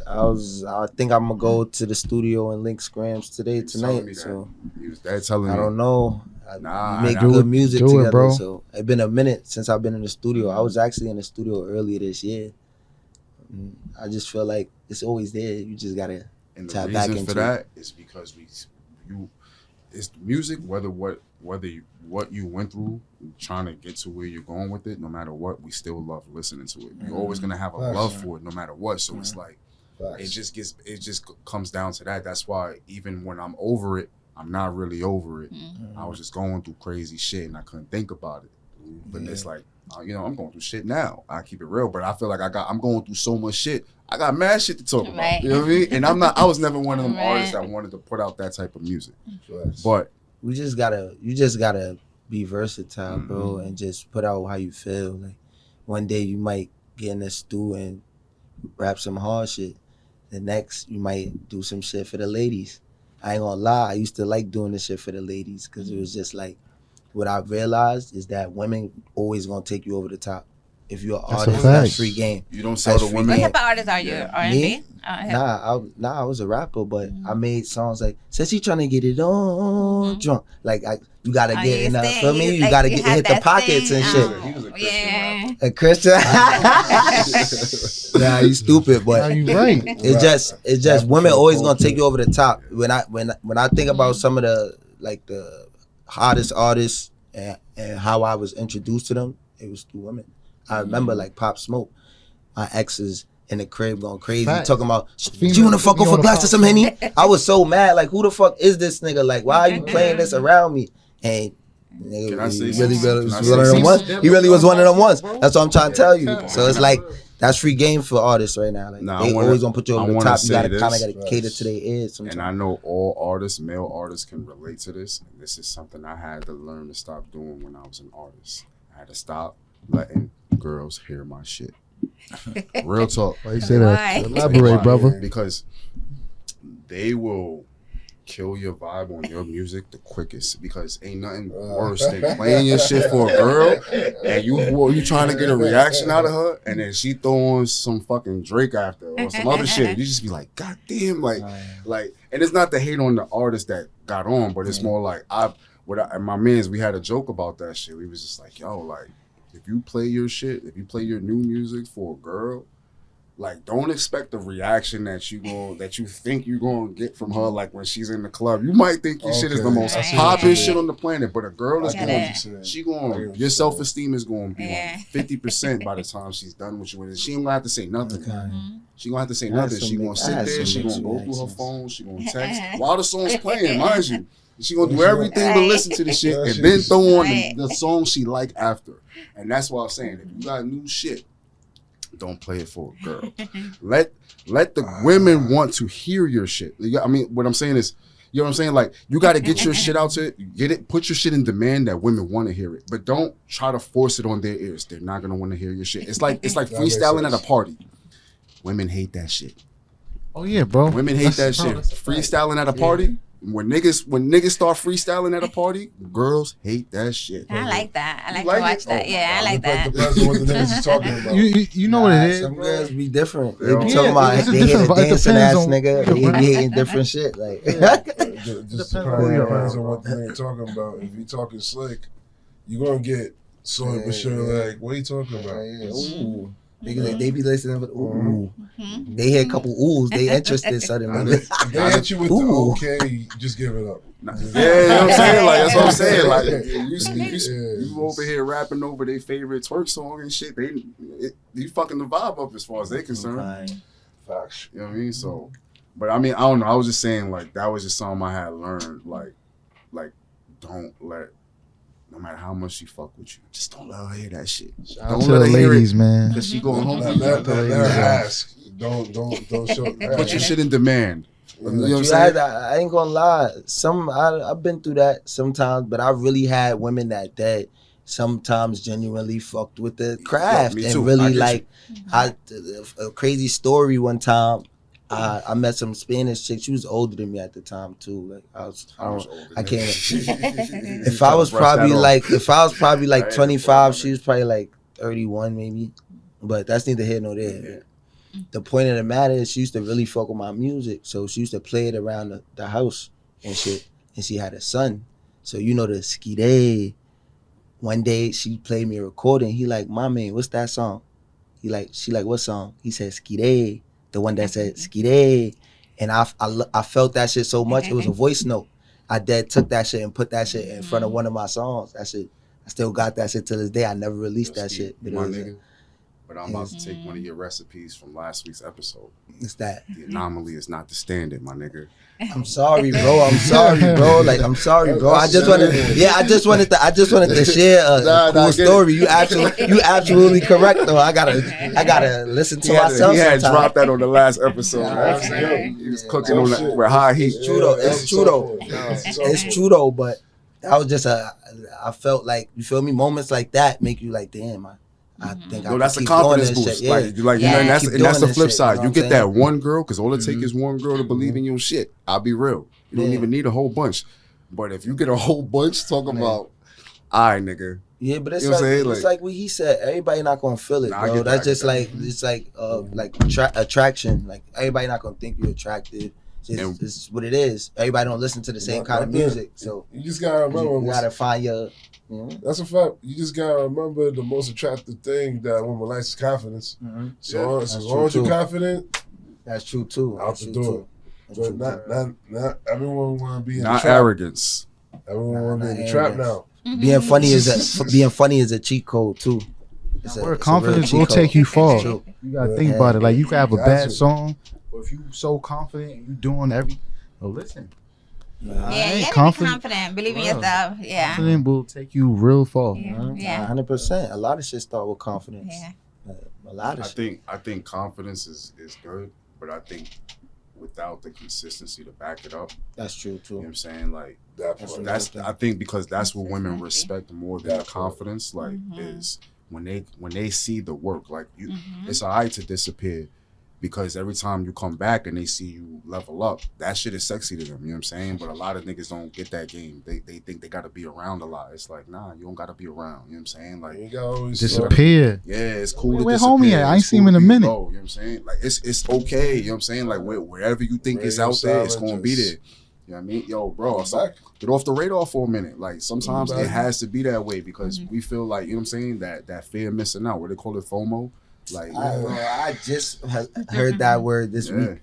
I think I'm gonna go to the studio and link Scrams He was telling tonight. me that. So He was there telling me. I don't know. Nah, We make I good got- music do it, together. bro. So it's been a minute since I've been in the studio. I was actually in the studio earlier this year. I just feel like it's always there. You just gotta And the tap back reason into for that is because it's music, whether what you went through, trying to get to where you're going with it, no matter what, we still love listening to it. You're always gonna have a Facts. love for it, no matter what. So it's like Facts. it just comes down to that. That's why even when I'm over it, I'm not really over it. I was just going through crazy shit and I couldn't think about it. But it's like, you know, I'm going through shit now. I keep it real, but I feel like I'm going through so much shit. I got mad shit to talk about. Right. You know what I mean? And I was never one of them Right. artists that wanted to put out that type of music. Facts. But you just gotta be versatile, bro, and just put out how you feel. Like one day you might get in the stew and rap some hard shit. The next you might do some shit for the ladies. I ain't gonna lie, I used to like doing this shit for the ladies because it was just like what I realized is that women always gonna take you over the top. If you're an That's a artist, that's fact. free game. you don't sell That's the free What women. game. type of artist are you? R&B? Me? I was a rapper, but I made songs like "Says she trying to get it on drunk." Like you gotta Oh, get you in the sing, feel me. You like, gotta you get have hit the that pockets thing, and shit. He was a Christian Yeah. rapper. A Christian. Nah, you stupid, Are but you right? it's just That's women for always sure. gonna take you over the top. When I think about some of the hottest artists and how I was introduced to them, it was through women. I remember like Pop Smoke, my exes in the crib going crazy, Facts. talking about, Female- you wanna fuck you off a wanna glass fuck to some Henny? I was so mad, like who the fuck is this nigga? Like why are you playing this around me? And nigga, Can I say he really, something? really was Can I one of say them ones. something? He really was one of them ones. That's what I'm trying to tell you. So it's like that's free game for artists right now. Like Nah, I they wanna- always gonna put you I over the wanna top. You say gotta this. kind of gotta cater to their ears sometimes. And I know all artists, male artists, can relate to this. And this is something I had to learn to stop doing when I was an artist. I had to stop letting girls hear my shit. Real talk. Why you say that? Why? Elaborate, Why? brother. Because they will kill your vibe on your music the quickest. Because ain't nothing worse than playing your shit for a girl and you trying to get a reaction out of her, and then she throw on some fucking Drake after or some other shit. You just be like, God damn, like, and it's not to hate on the artist that got on, but it's more like and my mans, we had a joke about that shit. We was just like, yo, like, if you play your shit, if you play your new music for a girl, like, don't expect the reaction that you think you're gonna get from her. Like when she's in the club, you might think your shit is the Okay. most I see popping what you shit on the planet, but a girl is Get going, it. she going, your self esteem is going to be on 50% by the time she's done with you. And she ain't gonna have to say nothing. She gonna have to say I had nothing. some She gonna mixed- I sit had there. some She gonna mixed go through her reactions. phone. She gonna text while the song's playing, mind you. She gonna do everything but Right. listen to the shit and then throw on Right. the song she like after. And that's why I'm saying, if you got new shit, don't play it for a girl. Let the women want to hear your shit. I mean, what I'm saying is, you know what I'm saying? Like, you got to get your shit out to get it. Put your shit in demand that women want to hear it, but don't try to force it on their ears. They're not gonna want to hear your shit. It's like That makes freestyling at a sense. party. Women hate that shit. Oh yeah, bro. Women hate that That's- bro, shit. that's a fact. Freestyling at a party. When niggas start freestyling at a party, girls hate that shit. I like that. I like like to watch it? that. Oh, Yeah, I like that. Depends on what the niggas is talking about. You know what it is, Some bro. girls be different. They Yeah, be talking about it's a they hit a different vibe. It dancing depends ass on- nigga. They be hating different shit. Like Just Depends on who you're depends around, on what the nigga talking about. If you talking slick, you gonna get soy for sure. Like, what are you talking about? ooh. They be listening with ooh. They hear a couple oohs. They interested suddenly. If they hit you with the Ooh. okay, just give it up. Yeah, you know what I'm saying? Like, that's what I'm saying. Like, Yeah. you over here rapping over their favorite twerk song and shit. You fucking the vibe up as far as they concerned. Facts. You know what I mean? So, but I mean, I don't know. I was just saying, like, that was just something I had learned. Like, don't let no matter how much she fuck with you, just don't let her hear that shit. Shout out Don't to let the her hear ladies, it. man. Because she going home. Let her ask. Don't show. Put your shit in demand. You know what I'm You saying? I ain't gonna lie. I've been through that sometimes, but I really had women that sometimes genuinely fucked with the craft me and too. I really get like. A crazy story one time. I met some Spanish chick. She was older than me at the time too. Like I can't. If I was probably like 25, she was probably like 31 maybe. But that's neither here nor there. Yeah. The point of the matter is she used to really fuck with my music. So she used to play it around the house and shit. And she had a son. So you know the skide. One day she played me a recording. He like, "Mommy, what's that song?" She like, "What song?" He said, "Skide." The one that said "Skide." And I felt that shit so much. It was a voice note. I took that shit and put that shit in front of one of my songs. That shit, I still got that shit to this day. I never released that shit. But My nigga. But I'm about to take one of your recipes from last week's episode. It's that. The anomaly is not the standard, my nigga. I'm sorry, bro. I'm sorry, bro. Like, I'm sorry, bro. I just wanted to share a cool story. You absolutely correct, though. I gotta listen to myself. He had sometime. dropped that on the last episode. Man. He was cooking on that with high heat. It's true though. It's true though. But that was just I felt like, you feel me? Moments like that make you like, damn, I think No, I that's a keep confidence doing this boost. shit. Like, you know, and that's Keep the doing flip this side. shit, You know get what that I'm one girl, because all it takes is one girl to believe in your shit. I'll be real. You don't Yeah. even need a whole bunch. But if you get a whole bunch talking about, all right, nigga. Yeah, but it's You know what I'm saying? it's like what he said. Everybody not gonna feel it, Nah, I bro. get that, That's I just get like it's like attraction. Like everybody not gonna think you're attractive. It's what it is. Everybody don't listen to the same kind of music, so You just gotta remember. you gotta find your. You know? That's a fact. You just gotta remember the most attractive thing that woman likes is confidence. So That's as true, long as you're too. confident, That's true too. out That's the true, door. too. That's But true, not everyone want to be in Not the trap. arrogance. Everyone want to be in not the trap arrogance. now. Being funny is a cheat code too. It's Where it's confidence real will cheat take code. you far. True. You gotta Yeah. think about it. Like you can have a Got bad you. song, but if you so confident and you doing every, well, listen, Yeah, you ain't gotta be confident. confident. Believe in Wow. yourself. Yeah. confident will take you real far. Yeah. 100%. A lot of shit start with confidence. Yeah. A lot of shit. I think confidence is good, but I think without the consistency to back it up, That's true you know too. what I'm saying? Like, That part. that's I think because that's what women Consistency. respect more than the That part. confidence. Like, Mhm. is when they see the work. Like, you, Mhm. it's alright to disappear because every time you come back and they see you level up, that shit is sexy to them. You know what I'm saying? But a lot of niggas don't get that game. They think they gotta be around a lot. It's like, nah, you don't gotta be around. You know what I'm saying? Like, You gotta always Disappear. yeah, it's cool to Where disappear. homie at? I ain't It's seen cool him in to a be minute. low, you know what I'm saying? Like, it's okay, you know what I'm saying? Like, wherever you think it's Radio out there, it's silent, gonna be just- there. You know what I mean? Yo, bro, Come so back. get off the radar for a minute. Like, sometimes Come it back. has to be that way because we feel like, you know what I'm saying, that fear of missing out. What they call it, FOMO. Like, I just heard that word this Yeah. week.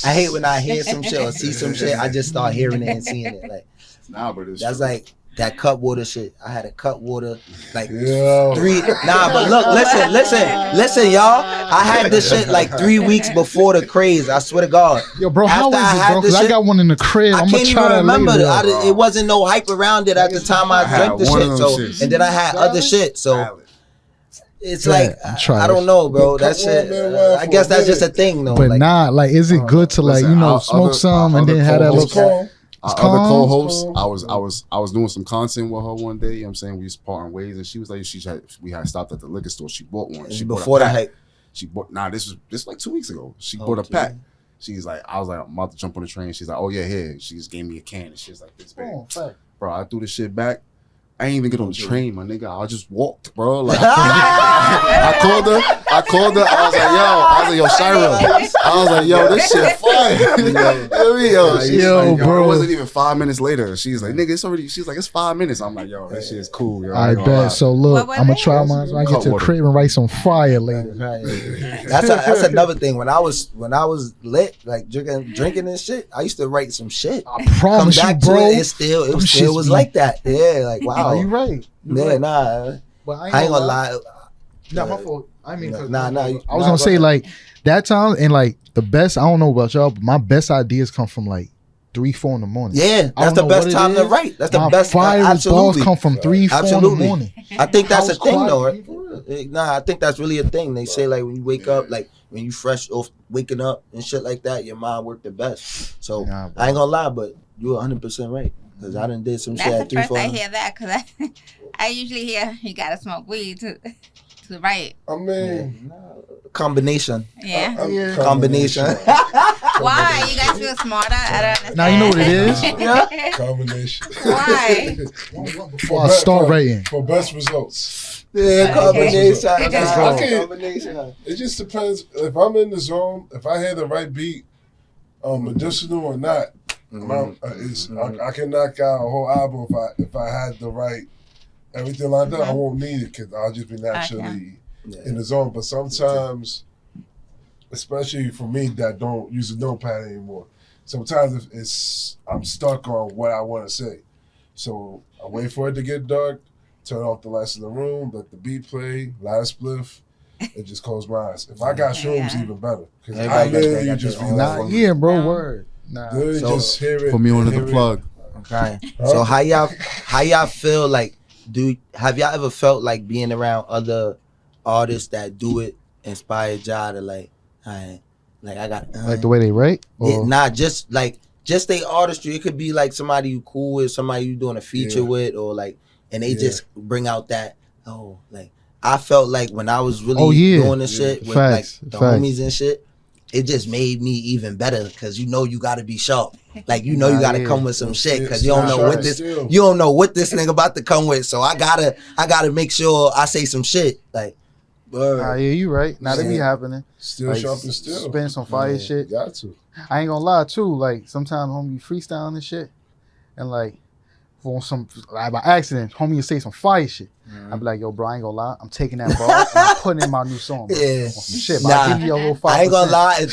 I hate when I hear some shit or see some shit. I just start hearing it and seeing it. Like nah, but it's that's true. like that cut water shit. I had a cut water like Yeah. 3. Nah, but look, listen, y'all. I had this shit like 3 weeks before the craze. I swear to God. Yo, bro, how After I is it, had bro? this Because I shit, got one in the crib. I I'm can't gonna even try that remember. later. It wasn't no hype around it at the time I I drank the had one shit. of So them shits. and then I had other shit. So Valid. it's Yeah, like I'm trying I don't it. know, bro. Cut That shit. one, man, I guess that's just a thing, though. But Like, like, is it good to like, Listen, you know, our smoke other- some our and then other have that co-hosts- little? Call. Our calm. other co-host, Calm. I was doing some content with her one day. You know what I'm saying? We was parting ways, and she was like, we had stopped at the liquor store. She bought one. She before bought a the pack. hype. She bought. Nah, this was like 2 weeks ago. She Oh, bought a 2 pack. weeks. She's like, I was like, I'm about to jump on the train. She's like, oh yeah, here. She just gave me a can and shit's like this big. Oh, fact. Bro, I threw the shit back. I ain't even get on the train, my nigga. I just walked, bro. Like, I called her. I was like, yo, Shira. I was like, yo, this shit fire. You know what I mean? Yo, she's Yo, like, bro. It wasn't even 5 minutes later. She's like, nigga, it's already. She's like, it's 5 minutes. I'm like, yo, this shit is cool. Yo, I ain't gonna lie. bet. So look, What was I'm gonna it? try mine when I get Cut to the water. crib and write some fire later. That's another thing. When I was lit, like drinking and shit, I used to write some shit. I promise you, Come back bro. to it, it still Them still shits was be- like that. Yeah, like Are wow. you right? You Yeah, right. nah. But I ain't gonna lie. Nah, my fault. I mean, Nah, I was go gonna say ahead. like that time and like the best. I don't know about y'all, but my best ideas come from like 3, 4 in the morning. Yeah, I that's don't the know best what it time to is. write. That's the My best. fire balls Absolutely. come from 3, 4 in the Absolutely. morning. I think that's a House thing, quiet, though. Right? people. Nah, I think that's really a thing. They say like when you wake up, like when you fresh off waking up and shit like that, your mind work the best. So Nah, bro. I ain't gonna lie, but you're 100% right. Because I done did some shit That's at the 3, first 4. I hear that because I usually hear you gotta smoke weed to write. I mean, Combination. Yeah. Yeah. Combination. Why? You guys feel smarter? I don't understand. Now you know what it is. Yeah. Combination. Why? Before I start writing. For best results. Yeah, combination. Let's go. Okay. Combination. It just depends. If I'm in the zone, if I hear the right beat, medicinal or not, I can knock out a whole album if I had the right everything like that. I won't need it because I'll just be naturally in the zone. But sometimes, especially for me that don't use a notepad anymore, sometimes I'm stuck on what I want to say. So I wait for it to get dark, turn off the lights in the room, let the beat play, light a spliff, and just close my eyes. If I got shrooms, even better. Because I literally just be Nah, like, yeah, bro, word. Nah. literally just hear it. Put me under hear the it. plug. Okay. So how y'all feel like? Have y'all ever felt like being around other artists that do it inspired y'all to like I got Like the way they write? yeah, Or- nah, just they artistry. It could be like somebody you cool with, somebody you doing a feature with, or like, and they just bring out that like I felt like when I was really doing the shit with Facts. like the homies and shit, it just made me even better because you got to be sharp. Like you got to come with some shit because you don't know what this nigga about to come with. So I gotta make sure I say some shit like. Nah, yeah, you right. Now they be happening. Still Like, sharp and still. Spin some fire shit. Got to. I ain't gonna lie too. Like sometimes homie freestyling and shit, and like for some like by accident, homie will say some fire shit. I be like, yo, bro, I ain't gonna lie. I'm taking that bar and I'm putting in my new song. Bro. Yeah. On some shit. But I give you a little 5%. I ain't gonna lie, the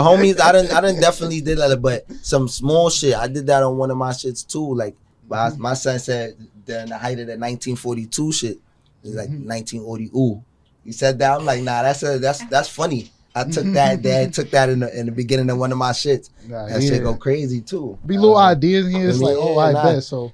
homies, I done definitely did that, but some small shit. I did that on one of my shits too. Like my son said during the height of the 1942 shit, it's like 1940. Ooh, he said that. I'm like, nah, that's funny. I took that. Dad took that in the beginning of one of my shits. Nah, That shit go crazy too. Be little ideas in here. It's like, oh, I bet. So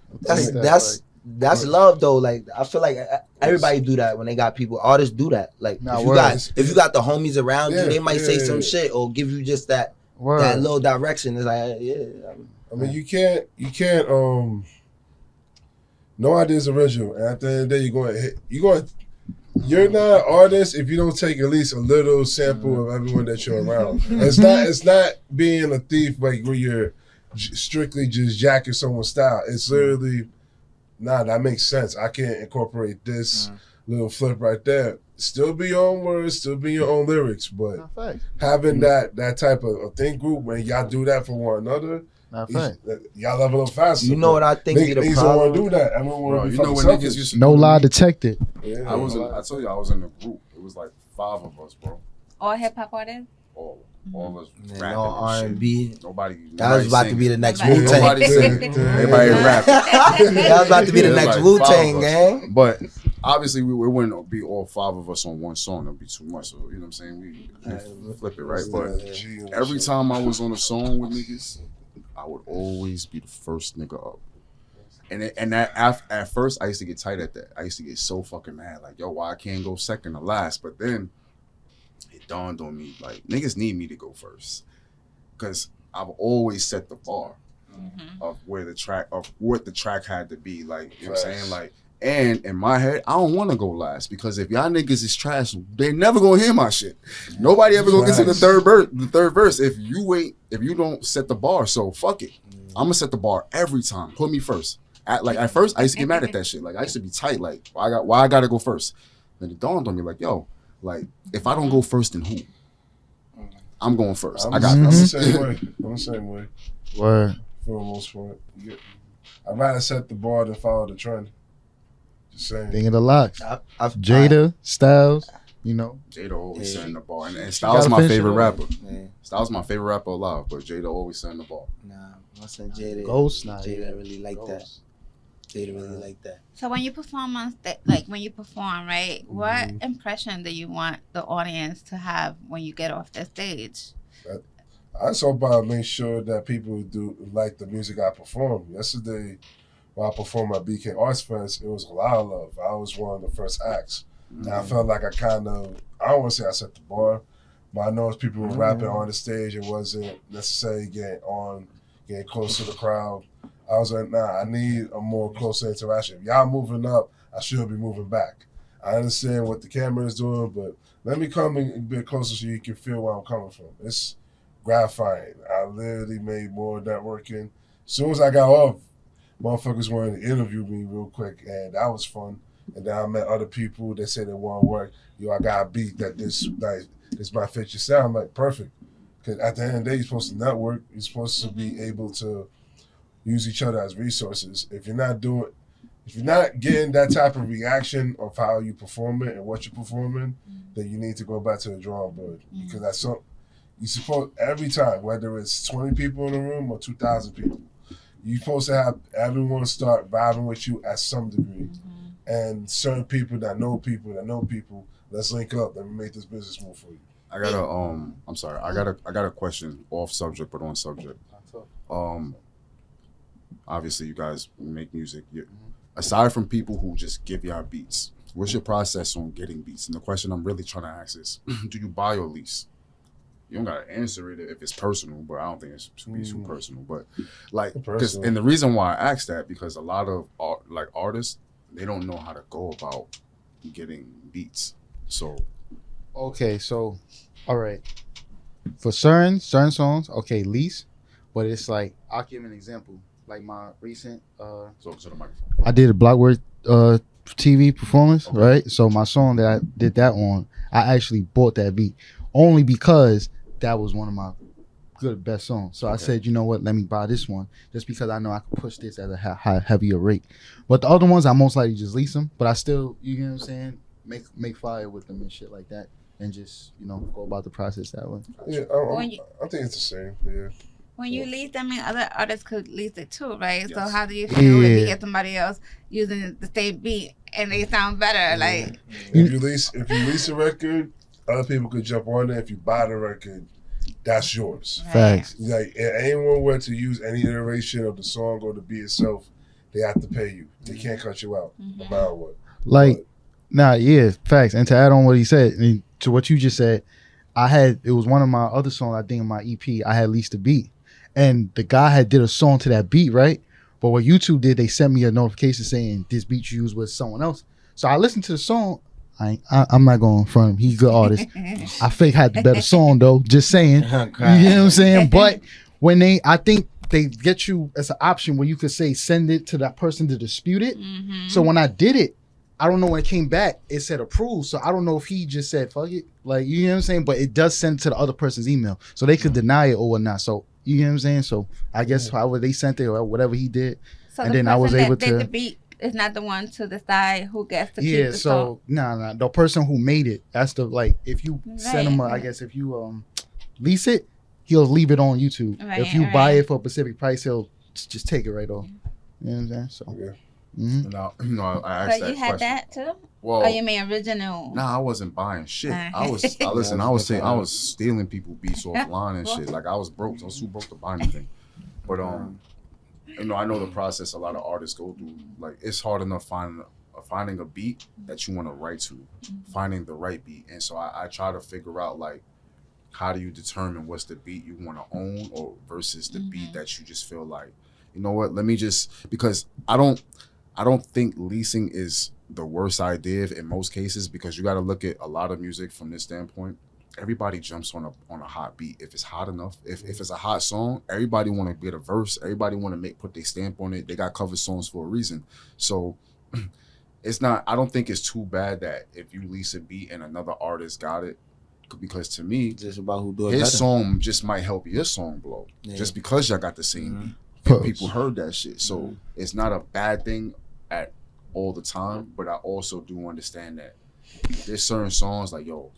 That's love though. Like I feel like everybody do that when they got people. Artists do that. Like if you got the homies around you, they might say some shit or give you just that little direction. It's like I mean, you can't. No idea is original, and at the end of the day, you're not an artist if you don't take at least a little sample of everyone that you're around. It's not being a thief like where you're strictly just jacking someone's style. It's literally, nah, that makes sense. I can incorporate this little flip right there. Still be your own words, still be your own lyrics, but having that type of think group when y'all do that for one another, y'all level up faster. You know what I think be the niggas problem? don't want to do that. Everyone want to be fucking selfish. Used to no do lie me? detected. Yeah. I told you I was in a group. It was like 5 of us, bro. All hip hop artists? All us No rapping R&B. and shit. Nobody. That was about to be the next Nobody. Wu Tang. Nobody singing. Everybody rapping. That was about to be the next like Wu 5 Tang, of us. gang. But obviously, we wouldn't be all 5 of us on one song. That'd be too much. So you know what I'm saying? We flip it right. But every time I was on a song with niggas, I would always be the first nigga up. And that at first, I used to get tight at that. I used to get so fucking mad, like, yo, why I can't go second or last? But then it dawned on me, like, niggas need me to go first, because I've always set the bar of what the track had to be, like, you know what I'm saying, like. And in my head, I don't want to go last, because if y'all niggas is trash, they never gonna hear my shit. Nobody ever gonna get to the third verse if you don't set the bar. So fuck it, I'm gonna set the bar every time. Put me first. At first, I used to get mad at that shit. Like, I used to be tight. Like, why I gotta go first? Then it dawned on me, like, yo, like, if I don't go first, then who? I'm going first. I'm the same way. Word. For the most part, I'd rather set the bar than follow the trend. Just saying. Thing of the locks. I've Jada, Styles, you know. Jada always setting the bar, and gotta Styles my finish it favorite off. rapper. Yeah. Styles my favorite rapper alive, but Jada always setting the bar. Nah, my son Jada. Ghost, nah, Jada yeah. really like that. Ghost. Jada really like that. So when you perform right, what impression do you want the audience to have when you get off the stage? I just hope I make sure that people do like the music I perform. Yesterday, when I performed at BK Arts Fest, it was a lot of love. I was one of the first acts. And I felt like I don't want to say I set the bar, but I know as people were rapping on the stage, it wasn't necessarily getting close to the crowd. I was like, nah, I need a more closer interaction. If y'all moving up, I should be moving back. I understand what the camera is doing, but let me come a bit closer so you can feel where I'm coming from. It's gratifying. I literally made more networking. As soon as I got off, motherfuckers wanted to interview me real quick, and that was fun. And then I met other people that said they want to work. Yo, I got a beat that this might fit your sound. I'm like, perfect. Because at the end of the day, you're supposed to network. You're supposed to be able to use each other as resources. If you're not getting that type of reaction of how you perform it and what you're performing, then you need to go back to the drawing board. Because that's something you supposed every time, whether it's 20 people in the room or 2,000 people, you're supposed to have everyone start vibing with you at some degree. And certain people that know people, let's link up. Let me make this business move for you. I got a I'm sorry. I got a question off subject but on subject. Obviously you guys make music. Aside from people who just give y'all beats, what's your process on getting beats? And the question I'm really trying to ask is, do you buy or lease? You don't gotta answer it if it's personal, but I don't think it should be too personal. But like, and the reason why I ask that because a lot of artists, they don't know how to go about getting beats. So, okay, so all right, for certain songs, okay, lease, but it's like I'll give an example. Like my recent, so to the microphone. I did a Blockwork TV performance, right? So my song that I did that on, I actually bought that beat only because that was one of my best songs. So I said, you know what, let me buy this one just because I know I can push this at a heavier rate. But the other ones, I most likely just lease them. But I still, you know what I'm saying, make fire with them and shit like that, and just go about the process that way. Yeah, I think it's the same. Yeah. When you lease them, I mean, other artists could lease it too, right? Yes. So how do you feel if you get somebody else using the same beat and they sound better? Like if you lease a record, other people could jump on it. If you buy the record, that's yours. Right. Facts. Like if anyone were to use any iteration of the song or the beat itself, they have to pay you. They can't cut you out, no matter what. Facts. And to add on what he said, I mean, to what you just said, it was one of my other songs, I think in my EP, I had leased the beat. And the guy had did a song to that beat, right? But what YouTube did, they sent me a notification saying this beat you used with someone else. So I listened to the song. I'm not going front him. He's a good artist. I fake had the better song though. Just saying. You know what I'm saying? But I think they get you as an option where you could say send it to that person to dispute it. So when I did it, I don't know when it came back, it said approved. So I don't know if he just said fuck it. Like, you know what I'm saying? But it does send to the other person's email. So they could deny it or whatnot. So you know what I'm saying? So I guess however they sent it or whatever he did. So and then I was able to. The beat is not the one to decide who gets to keep the song. Nah. The person who made it, that's the, like, if you send him, I guess if you lease it, he'll leave it on YouTube. Right, if you buy it for a specific price, he'll just take it right off. You know what I'm saying? So. Yeah. Now, I asked but you had that too? Well, or you mean original? Nah, I wasn't buying shit. I was stealing people beats offline and shit. Like I was broke. I was too broke to buy anything. But I know the process a lot of artists go through. Like it's hard enough finding a beat that you want to write to, finding the right beat. And so I try to figure out like how do you determine what's the beat you want to own or versus the beat that you just feel like, you know what, let me just, because I don't think leasing is the worst idea in most cases, because you got to look at a lot of music from this standpoint. Everybody jumps on a hot beat if it's hot enough. If it's a hot song, everybody want to get a verse. Everybody want to put their stamp on it. They got cover songs for a reason. So it's not. I don't think it's too bad that if you lease a beat and another artist got it, because to me, just about who do it his better. Song just might help your song blow. Yeah. Just because y'all got the same. People heard that shit, so it's not a bad thing at all the time. But I also do understand that there's certain songs like, yo,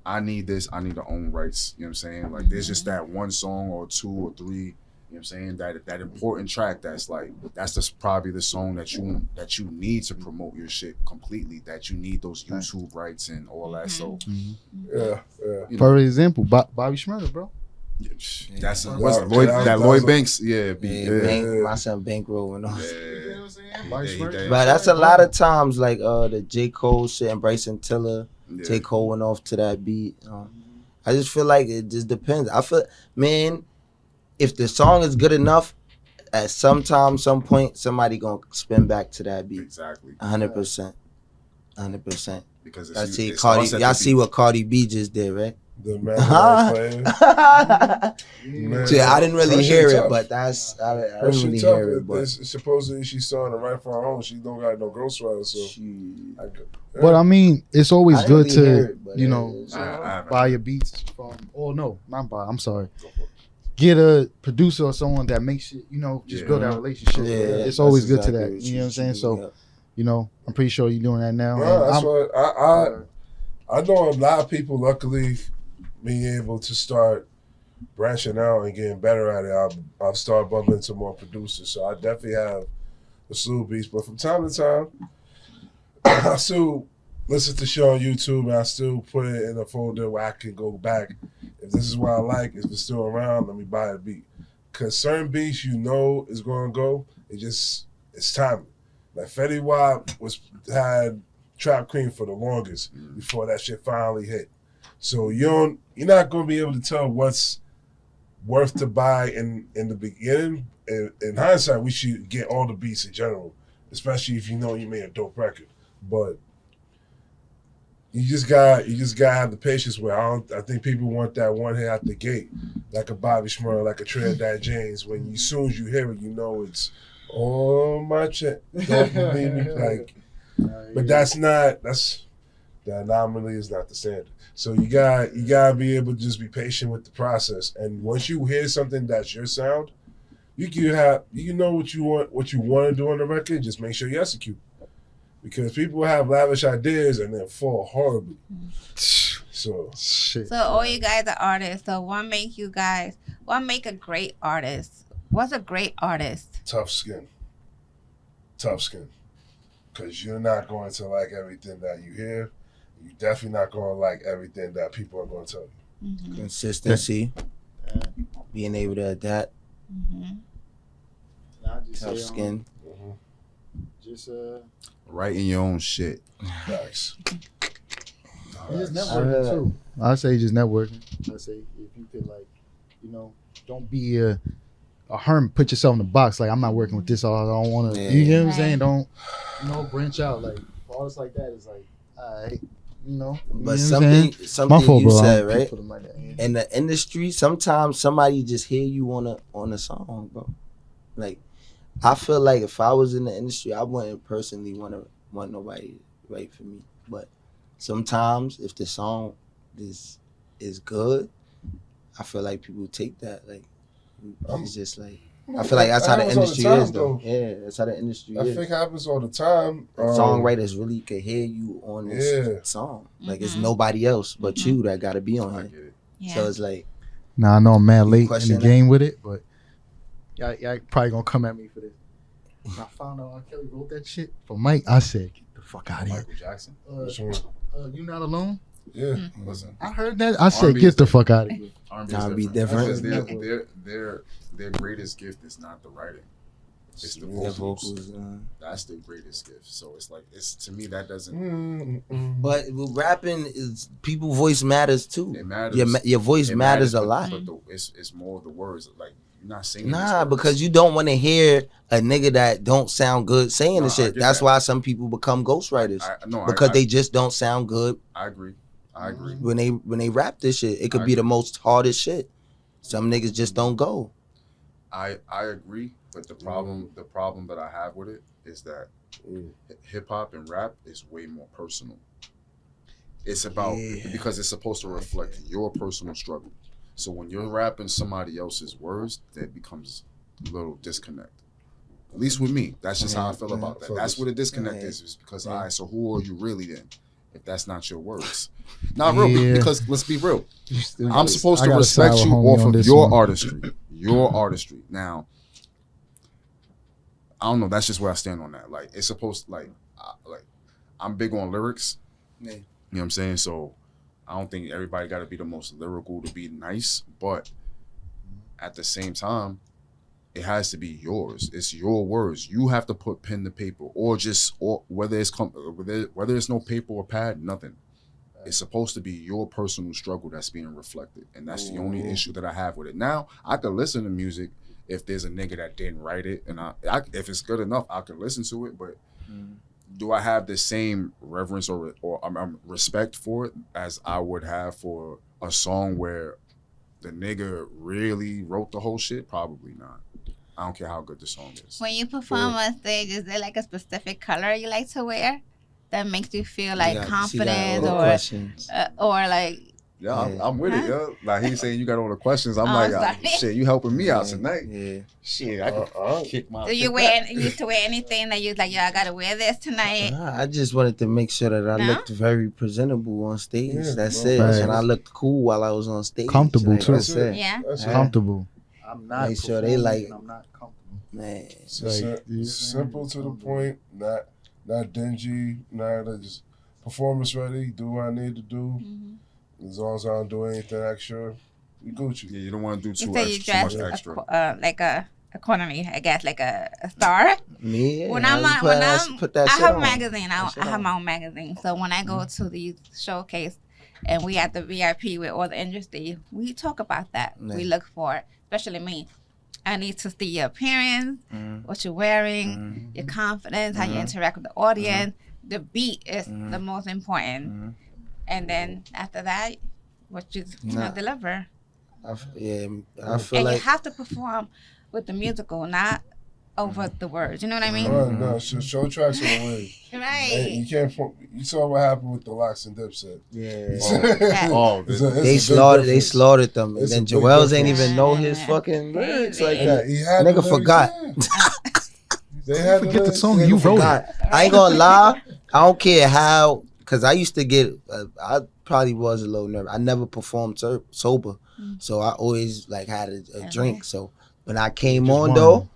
I need this, I need to own rights. You know what I'm saying? Like there's just that one song or two or three, you know what I'm saying, that important track that's like, that's probably the song that you need to promote your shit completely, that you need those YouTube rights and all that. So yeah. For example, Bobby Shmurda, bro. That's Yeah. what's Yeah, Lloyd, that that was- Lloyd Banks. Yeah, Bank, my son Bankroll and all. Larry he Smirk? did. But that's a lot of times, like the J. Cole shit and Bryson Tiller. Yeah. J. Cole went off to that beat. I just feel like it just depends. I feel, man, if the song is good enough, at some time, some point, somebody gonna spin back to that beat. Exactly. 100%. 100%. Because I it's, see it's Cardi. us at Y'all the see what Cardi B just did, right? The man playing. Man, See, I didn't really her hear shit it, tough. but that's I Her didn't shit really tough. hear it. But Supposedly she's starting to write for her own. She don't got no ghostwriter, so she, But I mean, it's always I didn't good really hear to, it, but you know, it's- buy your beats from. Oh no, not buy. I'm sorry. Get a producer or someone that makes it. You know, just Yeah. build that relationship. yeah, It's always that's good to exactly that. what You know what I'm saying? should So, do, yeah. you know, I'm pretty sure you're doing that now. Well, And that's I'm- what I know. A lot of people, luckily, being able to start branching out and getting better at it. I've started bumping into more producers, so I definitely have a slew of beats. But from time to time, I still listen to show on YouTube, and I still put it in a folder where I can go back. If this is what I like, if it's still around, let me buy a beat. Cause certain beats you know is going to go. It's timing. Like Fetty Wap had Trap Queen for the longest before that shit finally hit. So you're not going to be able to tell what's worth to buy in the beginning. In hindsight, we should get all the beats in general, especially if you know you made a dope record. But you just gotta have the patience where I think people want that one hit out the gate, like a Bobby Shmurda, like a Trinidad James. When as soon as you hear it, you know it's my check. Don't believe me, like. But that's the anomaly is not the standard. So you gotta be able to just be patient with the process. And once you hear something that's your sound, you can know what you want to do on the record. Just make sure you execute. Because people have lavish ideas and then fall horribly. So shit. So all you guys are artists. So what make a great artist? What's a great artist? tough skin. Because you're not going to like everything that you hear. You're definitely not going to like everything that people are going to tell you. Mm-hmm. Consistency, being able to adapt, Mm-hmm. tough skin. Just Writing your own shit. Facts. just I heard networking too. I say just networking. I say if you could don't be a hermit. Put yourself in the box. Like I'm not working with this. I don't want to. Yeah. You get what I'm Right. saying? Don't branch out. Like artists like that is like, alright, But you know what I'm saying? something fault, you bro. I said, don't right? put 'em like that. In the industry, sometimes somebody just hear you on a song, bro. Like, I feel like if I was in the industry, I wouldn't personally want nobody to write for me. But sometimes, if the song is good, I feel like people take that. Like, it's just like I feel like that's how the happens all industry time, is, though. Yeah, that's how the industry I is. think happens all the time. Songwriters really could hear you on this Yeah. song. Like, it's Mhm. nobody else but Mhm. you that got to be on I here. get it. Yeah. So it's like, Nah, I know I'm mad You late in question the that? game with it, but y'all probably gonna come at me for this. When I found out R. Kelly wrote that shit for Mike, I said, get the fuck out of here. Michael Jackson. Which one? You not alone? Yeah. Listen, I heard that. I said, R&B get is the fuck out of here. R&B Nah, is be different. different. Because their greatest gift is not the writing. It's the the vocals. vocals. That's the greatest gift. So it's like to me that doesn't But with rapping, is people voice matters too. it matters. Your voice It matters a but- lot. But it's more of the words. Like you're not saying Nah, because you don't want to hear a nigga that don't sound good saying No, the I shit. get That's that. why some people become ghostwriters No, because I they just don't sound good agree. I agree. when they rap this shit. It could I be the agree. most hardest shit. Some niggas just don't go. I agree. But the problem that I have with it is that hip hop and rap is way more personal. It's about because it's supposed to reflect your personal struggle. So when you're rapping somebody else's words, that becomes a little disconnect. At least with me, that's just how I feel about that. That's what a disconnect is because so who are you really then? If that's not your words, not real. Yeah. Because let's be real, Still- I'm supposed I to gotta respect side you with homie off on of this your one. artistry. Your artistry. Now, I don't know. That's just where I stand on that. Like, it's supposed I'm big on lyrics. Yeah. You know what I'm saying? So I don't think everybody got to be the most lyrical to be nice, but at the same time, it has to be yours. It's your words. You have to put pen to paper, or whether it's no paper or pad, nothing. It's supposed to be your personal struggle that's being reflected, and that's the only issue that I have with it. Now, I could listen to music if there's a nigga that didn't write it, and if it's good enough, I can listen to it. But do I have the same reverence or respect for it as I would have for a song where the nigga really wrote the whole shit? Probably not. I don't care how good the song is. When you perform on stage, is there like a specific color you like to wear that makes you feel like confident or like? Yeah, I'm with it, yo. Like he's saying you got all the questions. I'm like, shit, you helping me out tonight. Yeah. Shit, I can kick my. Do you used to wear anything that you like? Yeah, I gotta wear this tonight. I just wanted to make sure that I looked very presentable on stage. That's it. Right. And I looked cool while I was on stage. Comfortable too. That's it. Yeah. That's Comfortable. I'm not. Make sure they like. I'm not comfortable. Man, simple to the point, not dingy, not just performance ready. Do what I need to do. As long as I don't do anything extra, we Gucci. Yeah, you don't want to do too much extra. Like a economy, I guess, like a star. me. When I have a magazine. I have my own magazine. So when I go to the showcase and we at the VIP with all the industry, we talk about that. We look for it, especially me. I need to see your appearance, what you're wearing, your confidence, how you interact with the audience. The beat is the most important. And then after that, what you deliver. I feel and like you have to perform with the musical, not over the words. You know what I mean? No, show tracks on the way. Right. And you can't. You saw what happened with the Locks and Dipset. They slaughtered them. And then Joel's ain't even know his fucking lyrics like that. Nigga forgot. They had Forget the song you wrote. I ain't gonna lie. I don't care how, because I used to get, I probably was a little nervous. I never performed sober. So I always like had a drink. So when I came on though,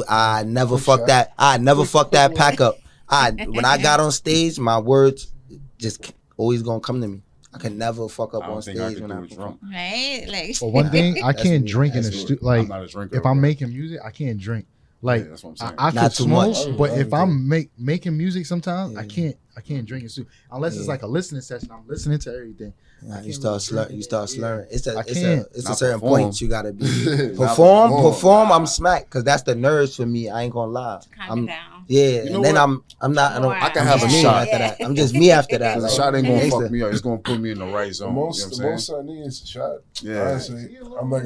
I never fucked that. I never fucked that pack up. When I got on stage, my words just always gonna come to me. I could never fuck up on stage when I'm drunk. Right? Like, But one thing, I can't drink in the studio. Like, I'm not a drinker, if I'm making music, I can't drink. Like, that's what I'm saying. I Not could too smoke, much. but if I'm making music, sometimes I can't drink in studio unless it's like a listening session. I'm listening to everything. You start slurring. It's a Not certain perform. point you gotta be. perform. I'm smacked because that's the nerves for me. I ain't gonna lie. calm down. Yeah, know and then what? I'm not. I can have a me shot. after that. I'm just me after that. The Like, shot ain't gonna gangsta. fuck me up. It's gonna put me in the right zone. The You most know what I'm saying? I need is a shot. Yeah. Honestly, I'm like,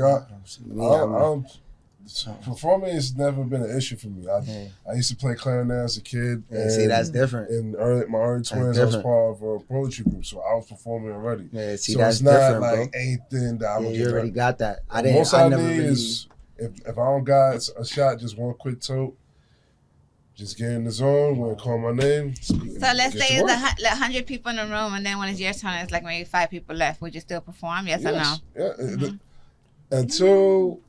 performing has never been an issue for me. I used to play clarinet as a kid. Yeah, see, that's different. In my early 20s, I was different. part of a poetry group, so I was performing already. Yeah, see, so that's it's not different, like bro. anything that I'm Yeah, gonna you get already right. got that. Most I I never need really. is if I don't got a shot, just one quick tote. Just get in the zone. When call my name. So let's get say to it's work. 100 people in the room, and then when it's your turn, it's like maybe 5 people left. Would you still perform? Yes or no? Yeah. Until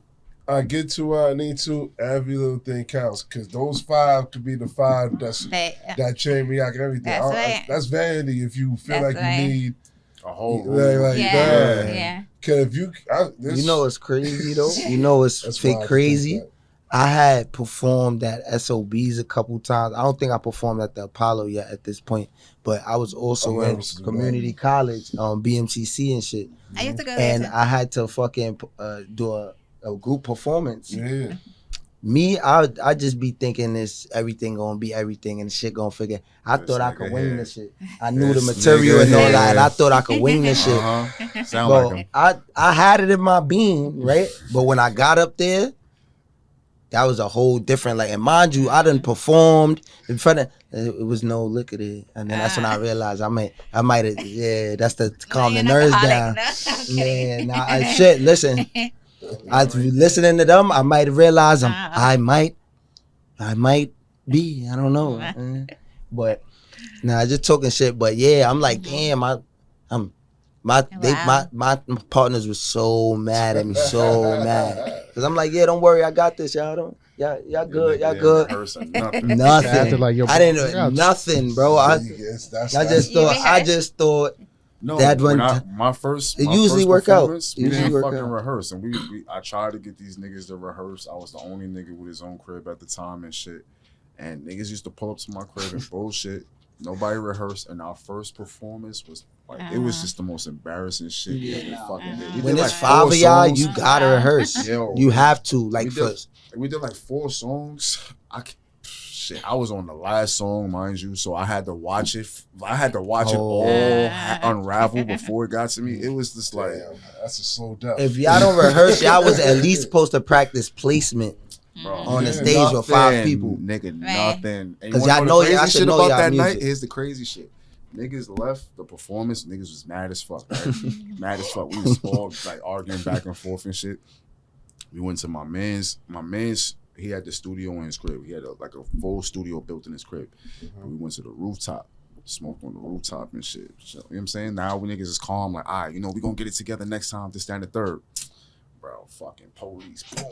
I get to where I need to, every little thing counts. Because those 5 could be the 5 that chain me out and everything. That's right. That's vanity if you feel That's like right. you need A whole like that. Yeah. Because if you, You know what's crazy though? You know what's That's fake why I crazy? think I had performed at SOBs a couple times. I don't think I performed at the Apollo yet at this point, but I was also I'm in nervous to do community college, BMCC and shit. I used to go And there. I had to fucking do a group performance. Yeah. Me, I just be thinking this everything gonna be everything and shit gonna figure. I This thought I nigga could wing here. this shit. I knew the This material nigga and all here. that, and I thought I could wing this shit. Sound Bro, like him. I had it in my being, right? But when I got up there, that was a whole different, like, and mind you, I done performed in front of, it was no liquor there. And then that's when I realized I might have, yeah, that's to calm the You're an nerves alcoholic, down. no? I'm kidding. Yeah, shit, listen, I listening to them, I might realize I might be, I don't know. But, I just talking shit, but yeah, I'm like, damn, my partners were so mad at me, so mad. Cause I'm like, yeah, don't worry, I got this, y'all good. Nothing. Nothing. Acted like your I didn't Yeah. know nothing, bro. I just thought No, That when one my first it usually first work out. performance, we Usually didn't work fucking out. rehearse, and I tried to get these niggas to rehearse. I was the only nigga with his own crib at the time and shit, and niggas used to pull up to my crib and bullshit. Nobody rehearsed, and our first performance was like it was just the most embarrassing shit we ever fucking did. We When did it's like 5 4 of y'all, songs. you gotta rehearse. Yo, You have to like we first. did like 4 songs. I was on the last song, mind you, so I had to watch it. I had to watch it all unravel before it got to me. It was just like, Damn, that's a slow death. If y'all don't rehearse, y'all was at least supposed to practice placement bro, on the stage with 5 people. nigga, nothing. And 'Cause you wanna y'all know the know y'all crazy should shit know about y'all that music. night. Here's the crazy shit. Niggas left the performance. Niggas was mad as fuck. Right? Mad as fuck. We was all like arguing back and forth and shit. We went to my man's. He had the studio in his crib. He had a full studio built in his crib. And we went to the rooftop, smoked on the rooftop and shit. So, you know what I'm saying? Now we niggas is calm, like, all right, we gonna get it together next time, this, that, and the third. Bro, fucking police, boom,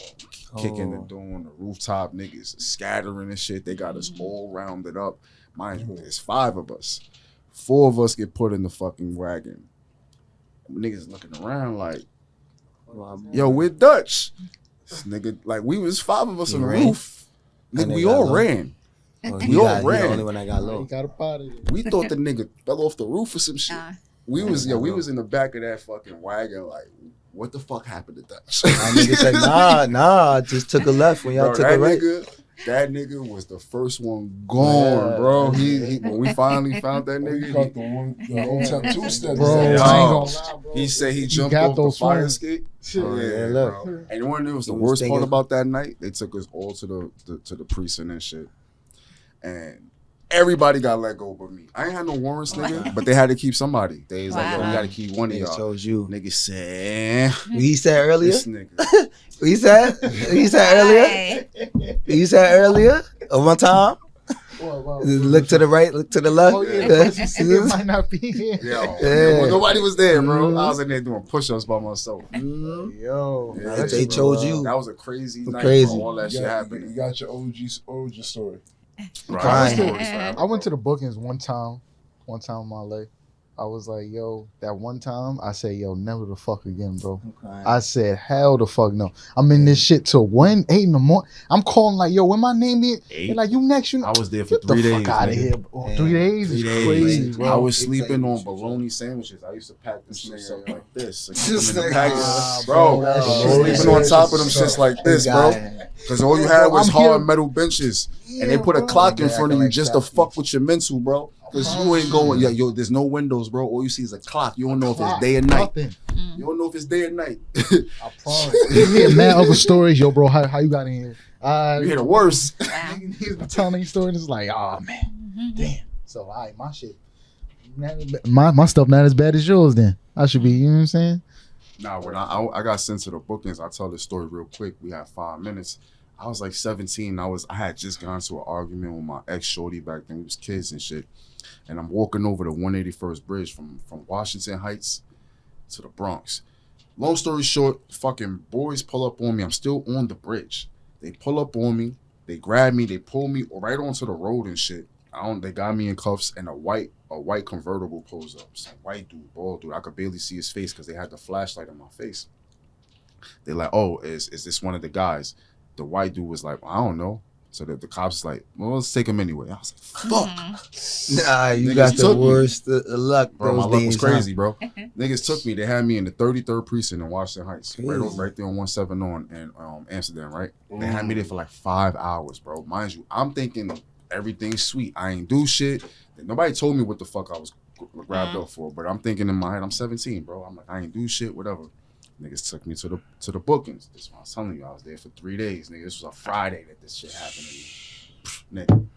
kicking the door on the rooftop, niggas scattering and shit. They got us all rounded up. Mind you, there's 5 of us. 4 of us get put in the fucking wagon. Niggas looking around like, yo, we're Dutch. This nigga, like, we was 5 of us You on the ran? roof. And Nigga, they we got all low? ran. Oh, We all he ran. the only one that got He low. got up out of there. We thought the nigga fell off the roof or some shit. Nah. We was in the back of that fucking wagon, like, what the fuck happened to Dutch? My nigga said, nah, I just took a left when y'all Bro, took a right. that nigga was the first one gone, bro. He when we finally found that We nigga, caught the old two steps. Bro, I ain't Yo. gonna lie, bro. he said he jumped got off the those fire swings. escape. Oh, yeah, look. bro. And you wanna know what's the He was worst part thinking- about that night? They took us all to the precinct and shit. And everybody got let go but me. I ain't had no warrants, nigga, but they had to keep somebody. They was like, yo, we Wow. gotta keep one of They y'all. chose you. Nigga said, He said earlier. this nigga. He said earlier. Right. He said earlier. One time. Look to the right. Look to the left. Oh yeah, but it might not be here. Yo, Yeah. nobody was there, bro. Mhm. I was in there doing push-ups by myself. Yo, Yeah, They bro. chose you. That was a crazy night. Crazy. Bro. All that You shit got, happened. you got your origin story. Crying. I went to the bookings one time in my life. I was like, yo, that one time, I said, yo, never the fuck again, bro. I said, hell the fuck no. I'm in this shit till 8 in the morning. I'm calling like, yo, when my name is, they're like, you next, you know. I was there for Get the 3 days. fuck out of nigga. here, bro. Yeah. 3 days 3 is days. crazy, I bro. was sleeping on bologna sandwiches. I used to pack them shits up like this. Like, put them in the package. Bro, that I was shit sleeping on is top of them shits like this, bro. Because all you had was I'm here. hard metal benches. And they put a clock in front of you just to fuck with your mental, bro. Because you ain't going, yo, there's no windows, bro. All you see is a clock. You don't know if it's day or night. Nothing. You don't know if it's day or night. I promise. You hear mad other stories, yo, bro. How you got in here? You hear the worst. He's been telling these stories. It's like, oh man, damn. So, all right, my shit, my stuff not as bad as yours. Then I should be. You know what I'm saying? Nah, when I got sent to the bookings, I'll tell the story real quick. We had 5 minutes. I was like 17. I had just gone to an argument with my ex shorty back then. We was kids and shit. And I'm walking over the 181st bridge from Washington Heights to the Bronx. Long story short, fucking boys pull up on me. I'm still on the bridge. They pull up on me. They grab me. They pull me right onto the road and shit. They got me in cuffs, and a white convertible pulls up. Some white dude, bald dude. I could barely see his face because they had the flashlight in my face. They're like, oh, is this one of the guys? The white dude was like, I don't know. So the cops was like, well, let's take him anyway. I was like, fuck. Nah, you Niggas got the took me. worst luck, Bro, my those luck days, was crazy, bro. Niggas took me. They had me in the 33rd precinct in Washington Heights, right there on 17 on in Amsterdam, right? They had me there for like 5 hours, bro. Mind you, I'm thinking everything's sweet. I ain't do shit. Nobody told me what the fuck I was grabbed up for, but I'm thinking in my head, I'm 17, bro. I'm like, I ain't do shit, whatever. Niggas took me to the bookings. This is what I was telling you. I was there for 3 days, nigga. This was a Friday that this shit happened to me. Nigga.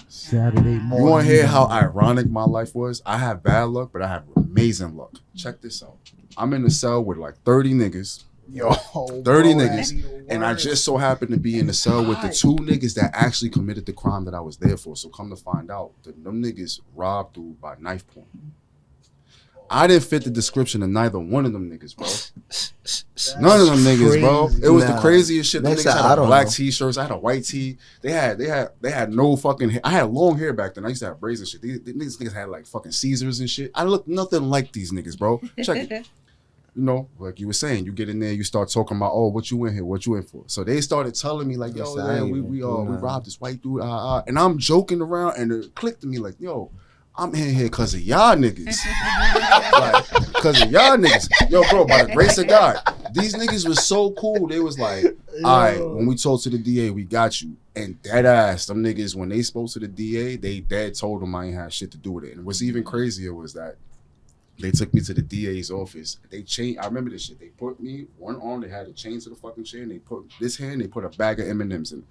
Saturday morning. You want to hear how ironic my life was? I have bad luck, but I have amazing luck. Check this out. I'm in the cell with like 30 niggas. Yo, 30 bro, niggas. And I just so happened to be in the cell with the 2 niggas that actually committed the crime that I was there for. So come to find out, them niggas robbed dude by knife point. I didn't fit the description of neither one of them niggas, bro. None of them niggas, bro. It was the Nah. craziest shit. The Next niggas time, I had don't black know. t-shirts. I had a white tee. They had no fucking hair. I had long hair back then. I used to have braids and shit. These niggas had like fucking Caesars and shit. I looked nothing like these niggas, bro. Check it. You know, like you were saying, you get in there, you start talking about, oh, what you in here? What you in for? So they started telling me like, yo, Listen, I man, ain't we even doing nothing. robbed this white dude, and I'm joking around, and it clicked to me like, yo, I'm in here because of y'all niggas. Like, because of y'all niggas. Yo, bro, by the grace of God, these niggas was so cool. They was like, all right, when we told to the DA, we got you. And dead ass, them niggas, when they spoke to the DA, they dead told them I ain't had shit to do with it. And what's even crazier was that they took me to the DA's office. They changed. I remember this shit. They put me one arm. They had a chain to the fucking chair. And they put this hand. They put a bag of M&Ms in it.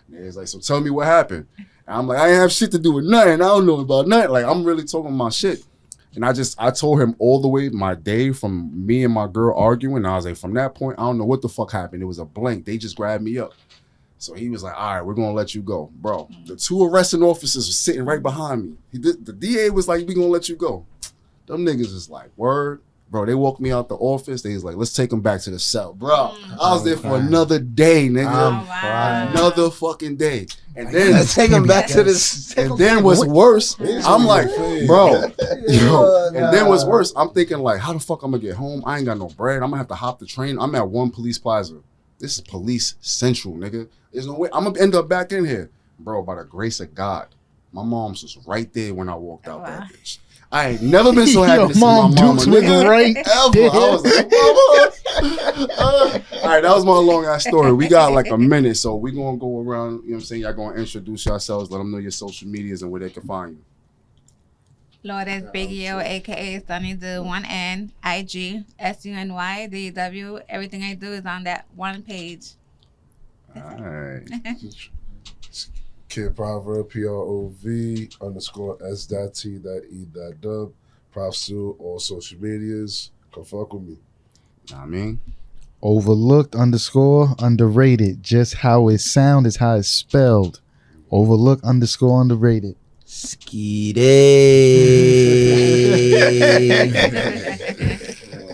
And they was like, "So tell me what happened." And I'm like, "I ain't have shit to do with nothing. I don't know about nothing." Like I'm really talking my shit. And I told him all the way my day from me and my girl arguing. And I was like, from that point, I don't know what the fuck happened. It was a blank. They just grabbed me up. So he was like, all right, we're going to let you go. Bro, the two arresting officers were sitting right behind me. The DA was like, we going to let you go. Them niggas is like, word. Bro, they walked me out the office. They was like, let's take him back to the cell. Bro, I was there for another day, nigga. wow. Another fucking day. And then Take him back to this. and then what's worse, I'm like, bro, yo. And then what's worse, I'm thinking like, how the fuck I'm gonna get home? I ain't got no bread. I'm gonna have to hop the train. I'm at one police plaza. This is Police Central, nigga. There's no way I'm gonna end up back in here, bro. By the grace of God, my mom's was right there when I walked out that bitch. I ain't never been so happy Your to see my mama, Dukes was nigga. right Ever. there. I was like, mama. All right, that was my long ass story. We got like a minute, so we gonna go around. You know what I'm saying? Y'all gonna introduce yourselves, let them know your social medias and where they can find you. Lord is Big Yo, aka Sunny the 1N, IG, SUNYDW. Everything I do is on that one page. All right. Kid Proverb, PROV_S.T.E.dub. Prof Sue, all social medias. Come fuck with me. Know what I mean, Overlooked _ underrated. Just how it sound is how it's spelled. Overlooked _ underrated. Skeety.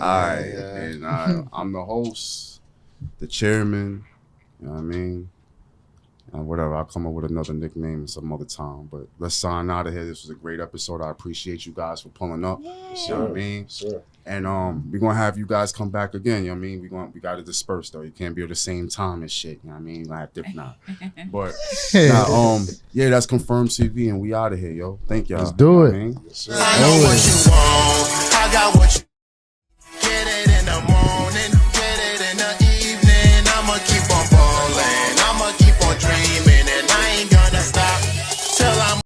all right. And I'm the host, the chairman. You know what I mean? And whatever, I'll come up with another nickname some other time. But let's sign out of here. This was a great episode. I appreciate you guys for pulling up. You know what I mean? Sure. And we're gonna have you guys come back again. You know what I mean? We gotta disperse though. You can't be at the same time and shit. You know what I mean? You gonna have different now. But yeah, that's Confirmed TV, and we out of here, yo. Thank y'all. Let's do it. You know what I mean? Yes, sir. I know what you want. I got what you